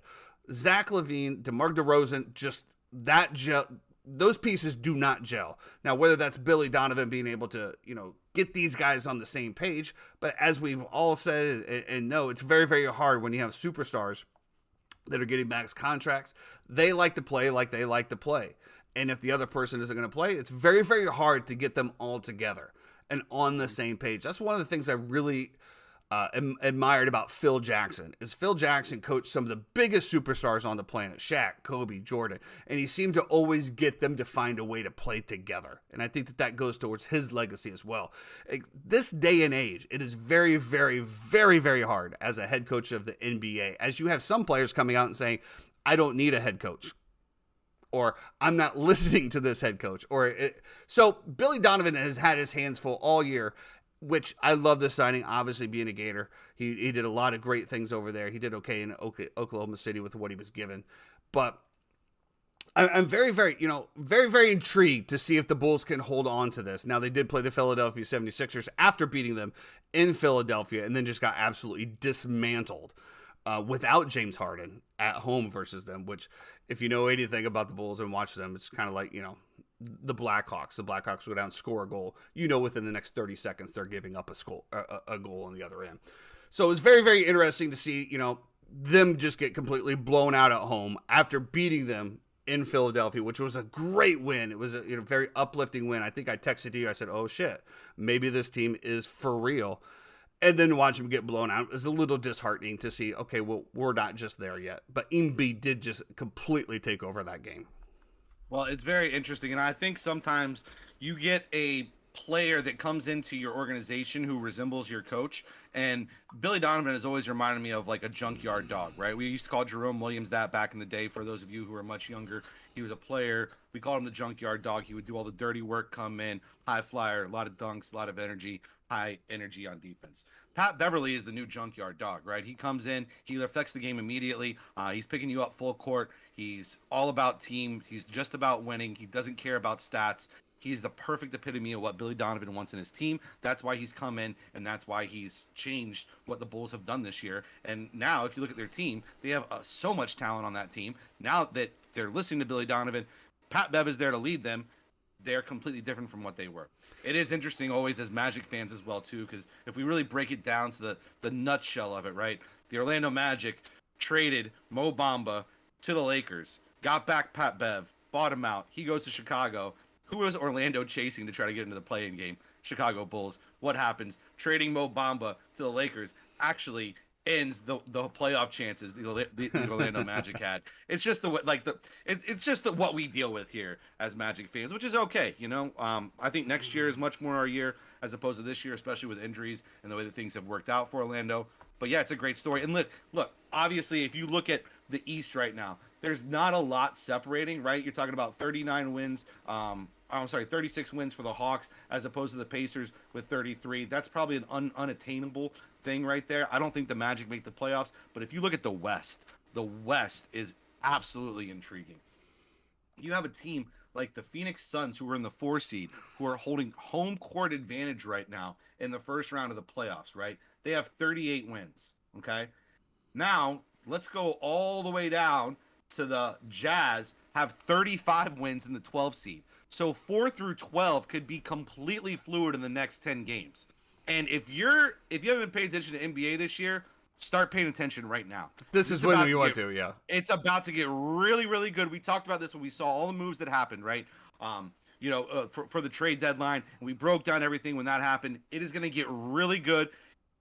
Speaker 1: Zach LaVine, DeMar DeRozan, just that gel. Those pieces do not gel. Now, whether that's Billy Donovan being able to, get these guys on the same page, but as we've all said and know, it's very, very hard when you have superstars that are getting max contracts. They like to play like they like to play. And if the other person isn't going to play, it's very, very hard to get them all together and on the same page. That's one of the things I really admired about Phil Jackson. Is Phil Jackson coached some of the biggest superstars on the planet, Shaq, Kobe, Jordan, and he seemed to always get them to find a way to play together. And I think that goes towards his legacy as well. This day and age, it is very, very, very, very hard as a head coach of the NBA, as you have some players coming out and saying, I don't need a head coach. or I'm not listening to this head coach. So Billy Donovan has had his hands full all year, which I love this signing. Obviously, being a Gator, he did a lot of great things over there. He did okay in Oklahoma City with what he was given, but I'm very, very, very, very intrigued to see if the Bulls can hold on to this. Now, they did play the Philadelphia 76ers after beating them in Philadelphia and then just got absolutely dismantled without James Harden at home versus them, which, if you know anything about the Bulls and watch them, it's kind of like, the Blackhawks. The Blackhawks go down, score a goal. Within the next 30 seconds, they're giving up a goal on the other end. So it was very, very interesting to see, them just get completely blown out at home after beating them in Philadelphia, which was a great win. It was a very uplifting win. I think I texted you. I said, oh, shit, maybe this team is for real. And then watch them get blown out. It was a little disheartening to see, okay, well, we're not just there yet. But Embiid did just completely take over that game.
Speaker 2: Well, it's very interesting. And I think sometimes you get a player that comes into your organization who resembles your coach. And Billy Donovan has always reminded me of like a junkyard dog, right? We used to call Jerome Williams that back in the day. For those of you who are much younger, he was a player. We called him the junkyard dog. He would do all the dirty work, come in, high flyer, a lot of dunks, a lot of energy, high energy on defense. Pat Beverly is the new junkyard dog, right? He comes in, he affects the game immediately. He's picking you up full court. He's all about team. He's just about winning. He doesn't care about stats. He's the perfect epitome of what Billy Donovan wants in his team. That's why he's come in, and that's why he's changed what the Bulls have done this year. And now, if you look at their team, they have so much talent on that team. Now that they're listening to Billy Donovan, Pat Bev is there to lead them. They're completely different from what they were. It is interesting always as Magic fans as well, too, because if we really break it down to the nutshell of it, right, the Orlando Magic traded Mo Bamba to the Lakers, got back Pat Bev, bought him out. He goes to Chicago. Who was Orlando chasing to try to get into the play-in game? Chicago Bulls. What happens? Trading Mo Bamba to the Lakers actually ends the playoff chances the Orlando Magic had. It's just it's just what we deal with here as Magic fans, which is okay. I think next year is much more our year as opposed to this year, especially with injuries and the way that things have worked out for Orlando. But yeah, it's a great story. And look, obviously, if you look at the East right now, there's not a lot separating, right? You're talking about 39 wins. 36 wins for the Hawks as opposed to the Pacers with 33. That's probably an unattainable thing right there. I don't think the Magic make the playoffs, but if you look at the West is absolutely intriguing. You have a team like the Phoenix Suns, who are in the 4 seed, who are holding home court advantage right now in the first round of the playoffs, right? They have 38 wins, okay? Now, let's go all the way down to the Jazz, have 35 wins in the 12 seed. So 4 through 12 could be completely fluid in the next 10 games. And if you haven't paid attention to NBA this year, start paying attention right now.
Speaker 1: This is when you want to, yeah.
Speaker 2: It's about to get really, really good. We talked about this when we saw all the moves that happened, right? For the trade deadline. And we broke down everything when that happened. It is going to get really good.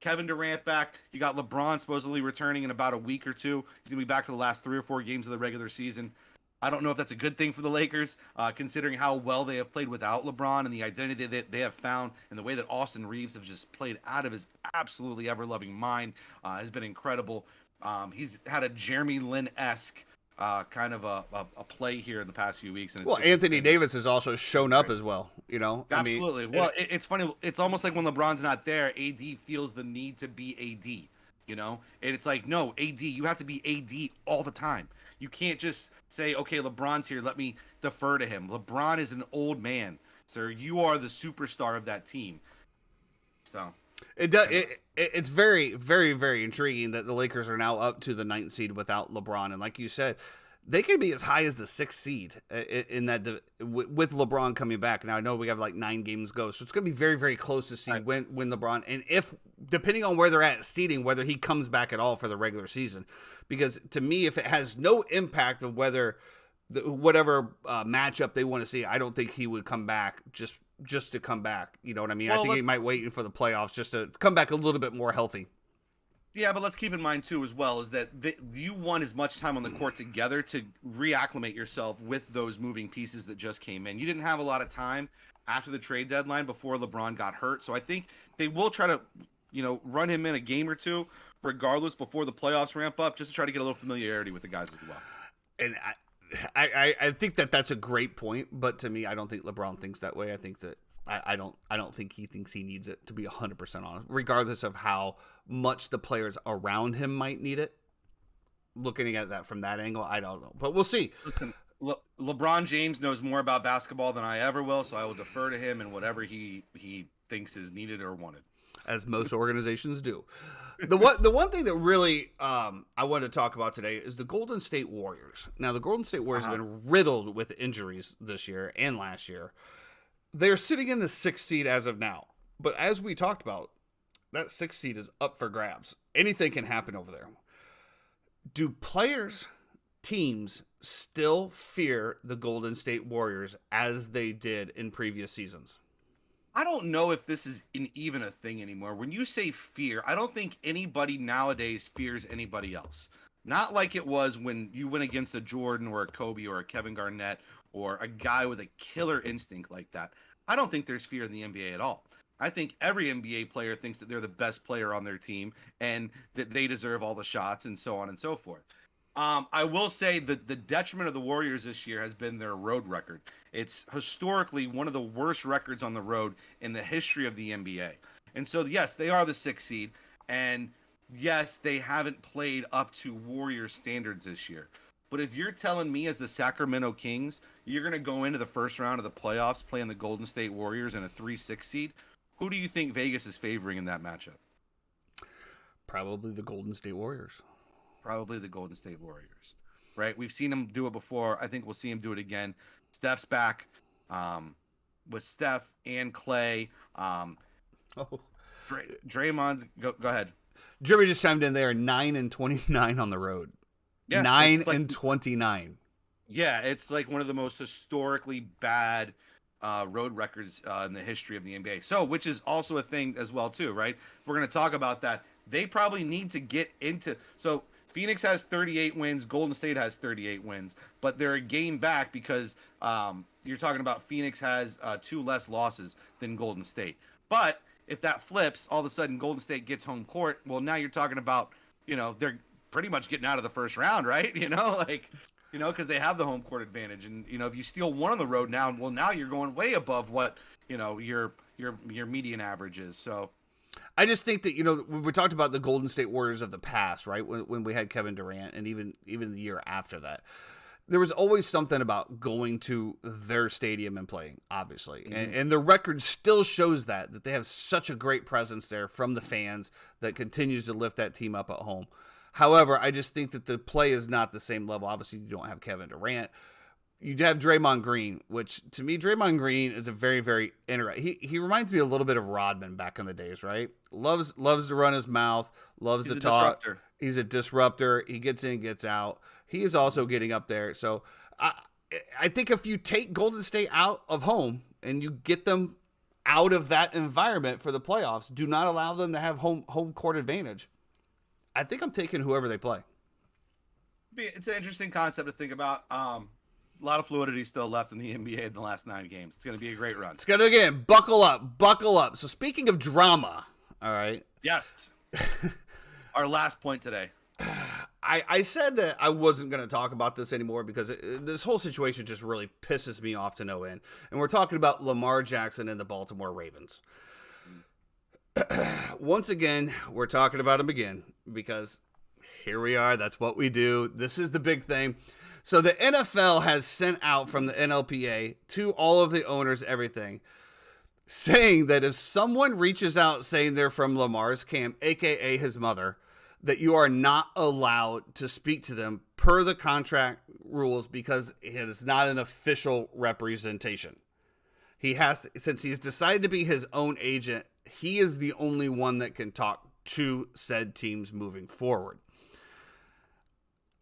Speaker 2: Kevin Durant back. You got LeBron supposedly returning in about a week or two. He's going to be back for the last 3 or 4 games of the regular season. I don't know if that's a good thing for the Lakers, considering how well they have played without LeBron and the identity that they have found, and the way that Austin Reeves have just played out of his absolutely ever-loving mind has been incredible. He's had a Jeremy Lin-esque kind of a play here in the past few weeks. And
Speaker 1: Anthony Davis has also shown up as well,
Speaker 2: Absolutely. It's funny. It's almost like when LeBron's not there, AD feels the need to be AD, and it's like, no, AD, you have to be AD all the time. You can't just say, okay, LeBron's here, let me defer to him. LeBron is an old man, sir. You are the superstar of that team. So
Speaker 1: it's very, very, very intriguing that the Lakers are now up to the 9th seed without LeBron. And like you said, they can be as high as the 6th seed in that with LeBron coming back. Now I know we have like 9 games go, so it's going to be very, very close to see when LeBron, and if, depending on where they're at seeding, whether he comes back at all for the regular season. Because to me, if it has no impact of whether whatever matchup they want to see, I don't think he would come back just to come back. You know what I mean? Well, I think he might wait for the playoffs just to come back a little bit more healthy.
Speaker 2: Yeah, but let's keep in mind, too, as well, is that you want as much time on the court together to reacclimate yourself with those moving pieces that just came in. You didn't have a lot of time after the trade deadline before LeBron got hurt. So I think they will try to, run him in a game or two, regardless, before the playoffs ramp up, just to try to get a little familiarity with the guys as well.
Speaker 1: And I think that's a great point, but to me, I don't think LeBron thinks that way. I think that I don't think he thinks he needs it, to be 100% honest, regardless of how much the players around him might need it. Looking at that from that angle, I don't know, but we'll see.
Speaker 2: Listen, LeBron James knows more about basketball than I ever will, so I will defer to him in whatever he thinks is needed or wanted.
Speaker 1: As most organizations do. The one thing that really I wanted to talk about today is the Golden State Warriors. Now, the Golden State Warriors have been riddled with injuries this year and last year. They're sitting in the 6th seed as of now. But as we talked about, that 6th seed is up for grabs. Anything can happen over there. Do players, teams, still fear the Golden State Warriors as they did in previous seasons?
Speaker 2: I don't know if this is even a thing anymore. When you say fear, I don't think anybody nowadays fears anybody else. Not like it was when you went against a Jordan or a Kobe or a Kevin Garnett or a guy with a killer instinct like that. I don't think there's fear in the NBA at all. I think every NBA player thinks that they're the best player on their team and that they deserve all the shots and so on and so forth. I will say that the detriment of the Warriors this year has been their road record. It's historically one of the worst records on the road in the history of the NBA. And so, yes, they are the 6th seed. And yes, they haven't played up to Warriors standards this year. But if you're telling me as the Sacramento Kings, you're going to go into the first round of the playoffs playing the Golden State Warriors in a 3-6 seed, who do you think Vegas is favoring in that matchup?
Speaker 1: Probably the Golden State Warriors.
Speaker 2: Probably the Golden State Warriors, right? We've seen them do it before. I think we'll see him do it again. Steph's back with Steph and Clay. Draymond, go ahead.
Speaker 1: Jeremy just chimed in. They are 9-29 on the road.
Speaker 2: Yeah,
Speaker 1: 9-29.
Speaker 2: Yeah, it's like one of the most historically bad road records in the history of the NBA. So, which is also a thing as well, too, right? We're going to talk about that. They probably need to get into so. Phoenix has 38 wins. Golden State has 38 wins, but they're a game back because you're talking about Phoenix has 2 less losses than Golden State. But if that flips, all of a sudden Golden State gets home court. Well, now you're talking about, they're pretty much getting out of the first round, right? Because they have the home court advantage. And, if you steal one on the road now, well, now you're going way above what, your median average is. So.
Speaker 1: I just think that, we talked about the Golden State Warriors of the past, right? When we had Kevin Durant and even the year after that, there was always something about going to their stadium and playing, obviously. Mm-hmm. And the record still shows that they have such a great presence there from the fans that continues to lift that team up at home. However, I just think that the play is not the same level. Obviously, you don't have Kevin Durant. You have Draymond Green, which to me, Draymond Green is a very, very interesting. He reminds me a little bit of Rodman back in the days, right? Loves to run his mouth, loves to talk. Disruptor. He's a disruptor. He gets in, gets out. He is also getting up there. So I think if you take Golden State out of home and you get them out of that environment for the playoffs, do not allow them to have home court advantage. I think I'm taking whoever they play.
Speaker 2: It's an interesting concept to think about. A lot of fluidity still left in the NBA in the last 9 games. It's going to be a great run.
Speaker 1: It's going to, again, buckle up. So speaking of drama, all right.
Speaker 2: Yes. Our last point today.
Speaker 1: I said that I wasn't going to talk about this anymore because this whole situation just really pisses me off to no end. And we're talking about Lamar Jackson and the Baltimore Ravens. Once again, we're talking about him again because here we are. That's what we do. This is the big thing. So the NFL has sent out from the NLPA to all of the owners, everything, saying that if someone reaches out saying they're from Lamar's camp, a.k.a. his mother, that you are not allowed to speak to them per the contract rules because it is not an official representation. Since he's decided to be his own agent, he is the only one that can talk to said teams moving forward.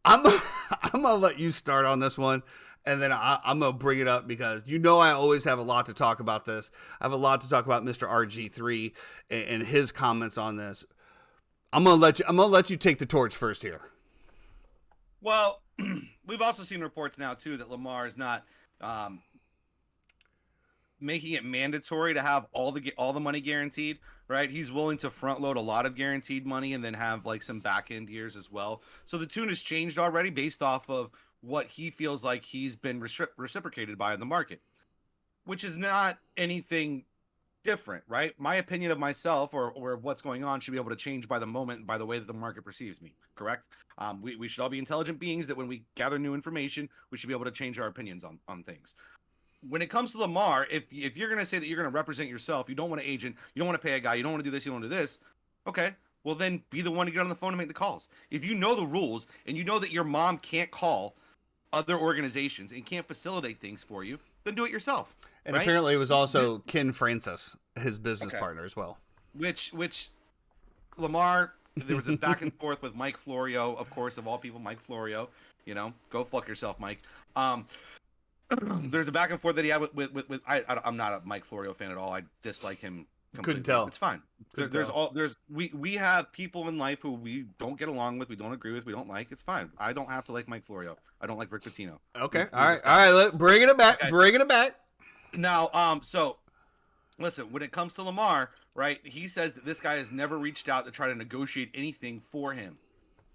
Speaker 1: I'm going to let you start on this one, and then I'm going to bring it up because I always have a lot to talk about this. I have a lot to talk about Mr. RG3 and his comments on this. I'm going to let you take the torch first here.
Speaker 2: Well, we've also seen reports now too that Lamar is not making it mandatory to have all the money guaranteed, right? He's willing to front load a lot of guaranteed money and then have like some back end years as well. So the tune has changed already based off of what he feels like he's been reciprocated by in the market, which is not anything different, right? My opinion of myself or what's going on should be able to change by the moment, by the way that the market perceives me, correct? We should all be intelligent beings that when we gather new information, we should be able to change our opinions on things. When it comes to Lamar, if you're going to say that you're going to represent yourself, you don't want an agent, you don't want to pay a guy, you don't want to do this, you don't want to do this, okay, well then be the one to get on the phone and make the calls. If you know the rules and you know that your mom can't call other organizations and can't facilitate things for you, then do it yourself.
Speaker 1: And
Speaker 2: right?
Speaker 1: apparently it was also Ken Francis, his business partner as well.
Speaker 2: Which Lamar, there was a back and forth with Mike Florio, of course, of all people, Mike Florio. You know, go fuck yourself, Mike. There's a back and forth that he had with I'm not a Mike Florio fan at all. I dislike him completely.
Speaker 1: Couldn't tell.
Speaker 2: It's fine. We have people in life who we don't get along with, we don't agree with, we don't like. It's fine. I don't have to like Mike Florio. I don't like Rick Pitino.
Speaker 1: Okay. All right. Bring it back. Okay. Bring it back.
Speaker 2: Now, so listen, when it comes to Lamar, right? He says that this guy has never reached out to try to negotiate anything for him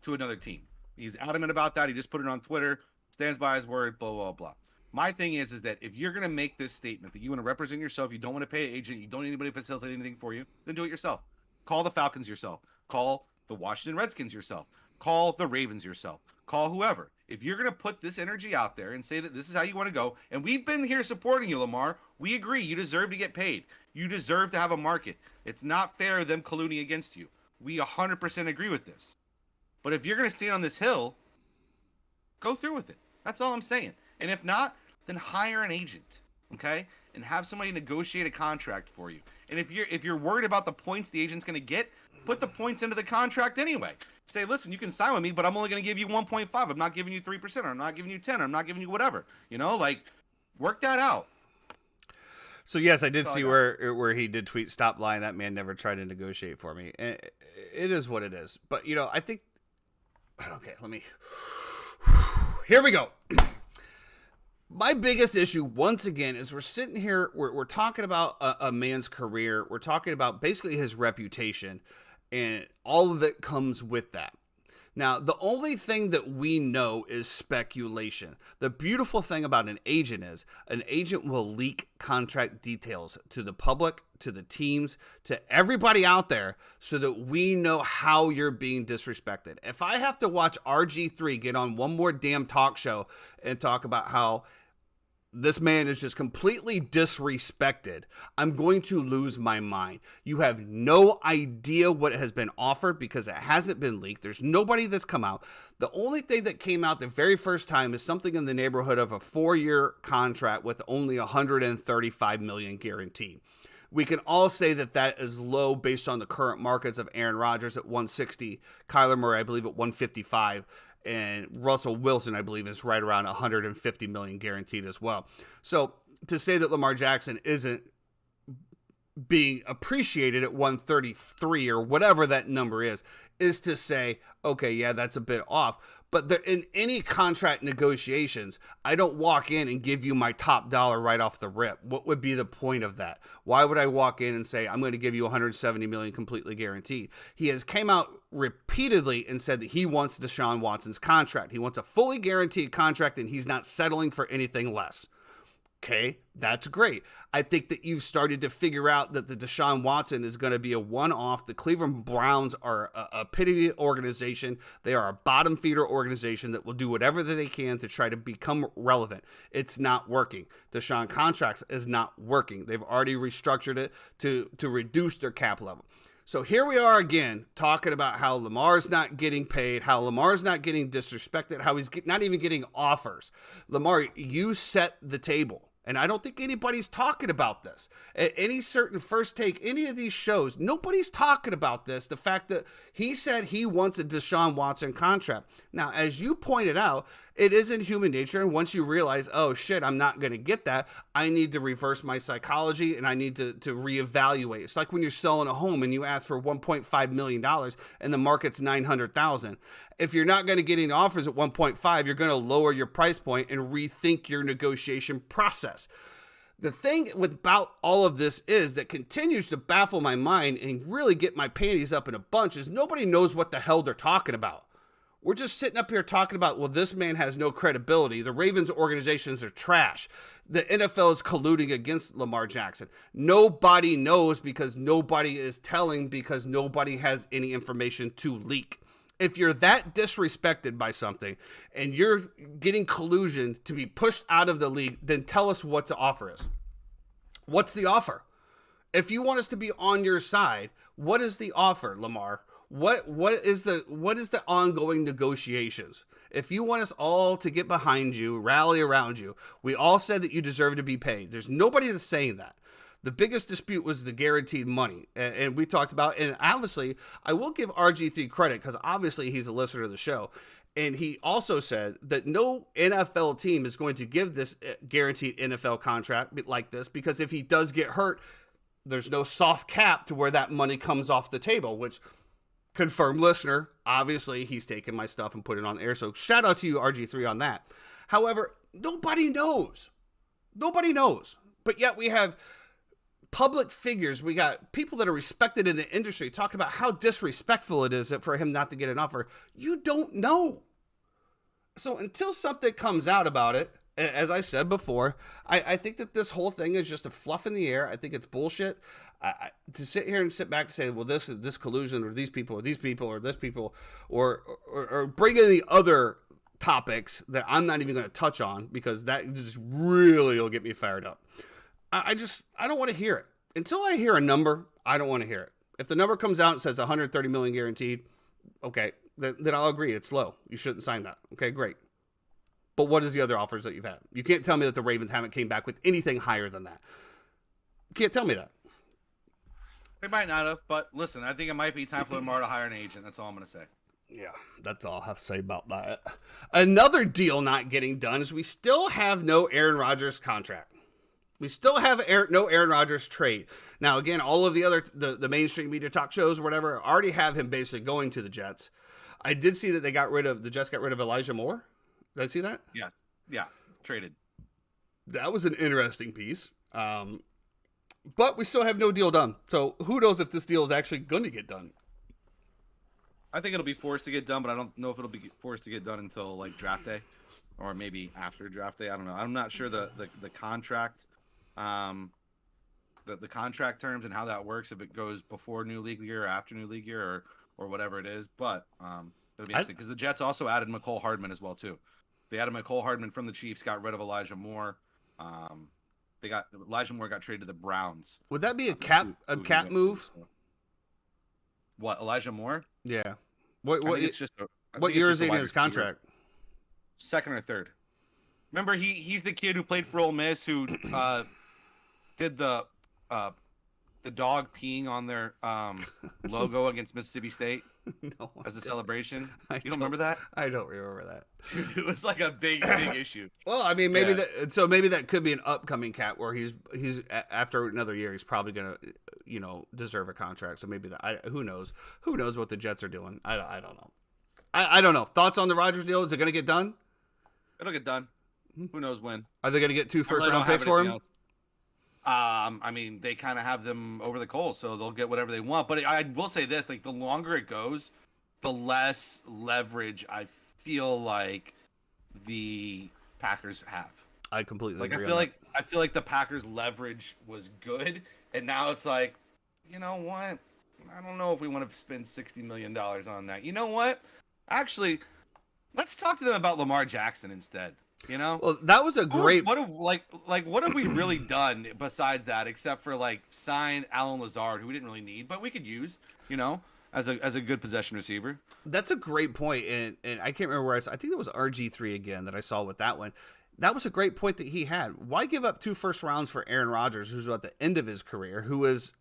Speaker 2: to another team. He's adamant about that. He just put it on Twitter, stands by his word, blah, blah, blah. My thing is that if you're going to make this statement that you want to represent yourself, you don't want to pay an agent, you don't need anybody to facilitate anything for you, then do it yourself. Call the Falcons yourself. Call the Washington Redskins yourself. Call the Ravens yourself. Call whoever. If you're going to put this energy out there and say that this is how you want to go, and we've been here supporting you, Lamar, we agree. You deserve to get paid. You deserve to have a market. It's not fair them colluding against you. We 100% agree with this. But if you're going to stand on this hill, go through with it. That's all I'm saying. And if not, then hire an agent, okay? And have somebody negotiate a contract for you. And if you're worried about the points the agent's going to get, put the points into the contract anyway. Say, listen, you can sign with me, but I'm only going to give you 1.5. I'm not giving you 3%, or I'm not giving you 10, or I'm not giving you whatever. You know, like, work that out.
Speaker 1: So, yes, I did see where he did tweet, "Stop lying, that man never tried to negotiate for me." And it is what it is. But, you know, I think, okay, here we go. My biggest issue, once again, is we're sitting here, we're talking about a man's career. We're talking about basically his reputation and all of that comes with that. Now, the only thing that we know is speculation. The beautiful thing about an agent is an agent will leak contract details to the public, to the teams, to everybody out there so that we know how you're being disrespected. If I have to watch RG3 get on one more damn talk show and talk about how this man is just completely disrespected, I'm going to lose my mind. You have no idea what has been offered because it hasn't been leaked. There's nobody that's come out. The only thing that came out the very first time is something in the neighborhood of a 4-year contract with only $135 million guaranteed. We can all say that that is low based on the current markets of Aaron Rodgers at 160, Kyler Murray, I believe, at 155. And Russell Wilson, I believe, is right around 150 million guaranteed as well. So to say that Lamar Jackson isn't being appreciated at 133 or whatever that number is to say, okay, yeah, that's a bit off. But in any contract negotiations, I don't walk in and give you my top dollar right off the rip. What would be the point of that? Why would I walk in and say, I'm going to give you 170 million completely guaranteed? He has came out repeatedly and said that he wants Deshaun Watson's contract. He wants a fully guaranteed contract and he's not settling for anything less. Okay, that's great. I think that you've started to figure out that the Deshaun Watson is going to be a one-off. The Cleveland Browns are a pity organization. They are a bottom feeder organization that will do whatever that they can to try to become relevant. It's not working. Deshaun contracts is not working. They've already restructured it to reduce their cap level. So here we are again talking about how Lamar's not getting paid, how Lamar's not getting disrespected, how he's not even getting offers. Lamar, you set the table. And I don't think anybody's talking about this. At any certain First Take, any of these shows, nobody's talking about this. The fact that he said he wants a Deshaun Watson contract. Now, as you pointed out, it is in human nature. And once you realize, oh, shit, I'm not going to get that, I need to reverse my psychology and I need to reevaluate. It's like when you're selling a home and you ask for $1.5 million and the market's $900,000. If you're not going to get any offers at 1.5, you're going to lower your price point and rethink your negotiation process. The thing about all of this is that continues to baffle my mind and really get my panties up in a bunch is nobody knows what the hell they're talking about. We're just sitting up here talking about, well, this man has no credibility. The Ravens organizations are trash. The NFL is colluding against Lamar Jackson. Nobody knows because nobody is telling because nobody has any information to leak. If you're that disrespected by something and you're getting collusion to be pushed out of the league, then tell us what the offer is. What's the offer? If you want us to be on your side, what is the offer, Lamar? What is the ongoing negotiations? If you want us all to get behind you, rally around you, we all said that you deserve to be paid. There's nobody that's saying that. The biggest dispute was the guaranteed money, and we talked about, and obviously, I will give RG3 credit because obviously he's a listener to the show, and he also said that no NFL team is going to give this guaranteed NFL contract like this because if he does get hurt, there's no soft cap to where that money comes off the table, which confirmed listener, obviously he's taken my stuff and put it on the air, so shout out to you, RG3, on that. However, nobody knows, but yet we have public figures, we got people that are respected in the industry talking about how disrespectful it is for him not to get an offer. You don't know. So until something comes out about it, as I said before, I think that this whole thing is just a fluff in the air. I think it's bullshit. To sit here and sit back and say, well, this collusion or these people or these people or this people or bring in the other topics that I'm not even going to touch on because that just really will get me fired up. I don't want to hear it. Until I hear a number, I don't want to hear it. If the number comes out and says 130 million guaranteed, okay, then I'll agree. It's low. You shouldn't sign that. Okay, great. But what is the other offers that you've had? You can't tell me that the Ravens haven't came back with anything higher than that. You can't tell me that.
Speaker 2: They might not have, but listen, I think it might be time for Lamar to hire an agent. That's all I'm going to say.
Speaker 1: Yeah, that's all I have to say about that. Another deal not getting done is we still have no Aaron Rodgers contract. We still have no Aaron Rodgers trade. Now, again, all of the other, the mainstream media talk shows or whatever already have him basically going to the Jets. I did see that the Jets got rid of Elijah Moore. Did I see that?
Speaker 2: Yeah, traded.
Speaker 1: That was an interesting piece. But we still have no deal done. So who knows if this deal is actually going to get done?
Speaker 2: I think it'll be forced to get done, but I don't know if it'll be forced to get done until like draft day or maybe after draft day. I don't know. I'm not sure the contract. The contract terms and how that works, if it goes before new league year or after new league year or whatever it is, but it'll be interesting because the Jets also added McCole Hardman as well too. They added McCole Hardman from the Chiefs, got rid of Elijah Moore. Elijah Moore got traded to the Browns.
Speaker 1: Would that be a cap move?
Speaker 2: What, Elijah Moore?
Speaker 1: Yeah.
Speaker 2: What
Speaker 1: year is he in his contract?
Speaker 2: Second or third. Remember, he's the kid who played for Ole Miss who did the dog peeing on their logo against Mississippi State as a celebration. You don't remember that?
Speaker 1: I don't remember that.
Speaker 2: Dude, it was like a big issue.
Speaker 1: Well, I mean, maybe that could be an upcoming cap where he's after another year he's probably gonna deserve a contract. So maybe who knows? Who knows what the Jets are doing? I don't know. I don't know. Thoughts on the Rodgers deal? Is it gonna get done?
Speaker 2: It'll get done. Who knows when?
Speaker 1: Are they gonna get 2 first-round picks for him?
Speaker 2: Else. I mean, they kind of have them over the coals, so they'll get whatever they want. But I will say this: like, the longer it goes, the less leverage I feel like the Packers have.
Speaker 1: I completely agree.
Speaker 2: I feel like the Packers' leverage was good, and now it's like, you know what? I don't know if we want to spend $60 million on that. You know what? Actually, let's talk to them about Lamar Jackson instead.
Speaker 1: Well, that was a great.
Speaker 2: What have we really done besides that, except for like sign Alan Lazard, who we didn't really need, but we could use, as a good possession receiver.
Speaker 1: That's a great point, and I can't remember where I think it was RG3 again that I saw with that one. That was a great point that he had. Why give up 2 first rounds for Aaron Rodgers, who's at the end of his career, who is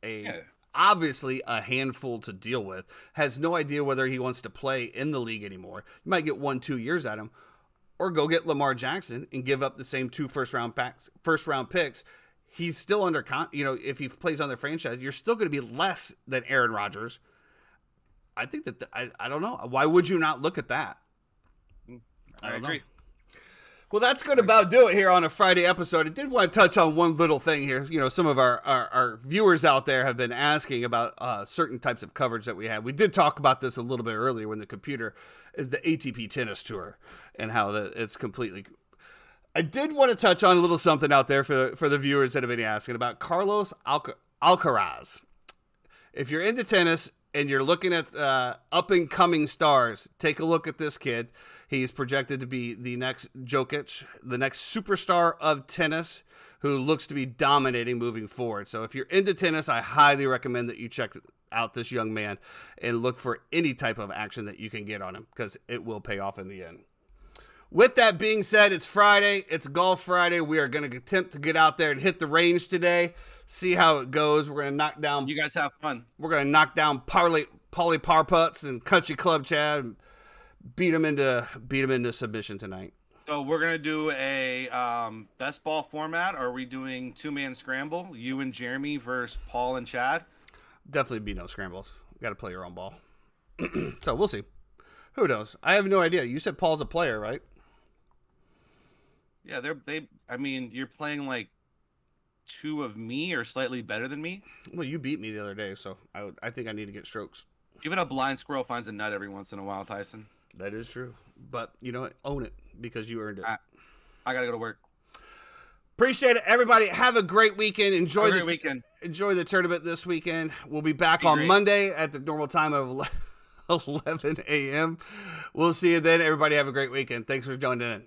Speaker 1: obviously a handful to deal with, has no idea whether he wants to play in the league anymore. You might get 1-2 years at him. Or go get Lamar Jackson and give up the same 2 first round picks. He's still under if he plays on the franchise, you're still going to be less than Aaron Rodgers. I think that I don't know. Why would you not look at that?
Speaker 2: I agree.
Speaker 1: Well, that's going to about do it here on a Friday episode. I did want to touch on one little thing here. You know, some of our viewers out there have been asking about certain types of coverage that we have. We did talk about this a little bit earlier when the computer is the ATP Tennis Tour and how it's completely. I did want to touch on a little something out there for the viewers that have been asking about Carlos Alcaraz. If you're into tennis and you're looking at up-and-coming stars, take a look at this kid. He's projected to be the next Djokovic, the next superstar of tennis, who looks to be dominating moving forward. So if you're into tennis, I highly recommend that you check out this young man and look for any type of action that you can get on him, because it will pay off in the end. With that being said, it's Friday. It's Golf Friday. We are going to attempt to get out there and hit the range today, see how it goes. We're going to knock down.
Speaker 2: You guys have fun.
Speaker 1: We're going to knock down poly par putts and country club Chad and beat him into submission tonight.
Speaker 2: So we're gonna do a best ball format. Or are we doing 2-man scramble? You and Jeremy versus Paul and Chad.
Speaker 1: Definitely be no scrambles. Got to play your own ball. So we'll see. Who knows? I have no idea. You said Paul's a player, right?
Speaker 2: Yeah, I mean, you're playing like 2 of me or slightly better than me.
Speaker 1: Well, you beat me the other day, so I think I need to get strokes.
Speaker 2: Even a blind squirrel finds a nut every once in a while, Tyson.
Speaker 1: That is true. But you know what? Own it, because you earned it.
Speaker 2: I gotta go to work.
Speaker 1: Appreciate it, everybody. Have a great weekend. Enjoy
Speaker 2: the weekend.
Speaker 1: Enjoy the tournament this weekend. We'll be back on Monday at the normal time of 11 a.m. We'll see you then. Everybody have a great weekend. Thanks for joining in.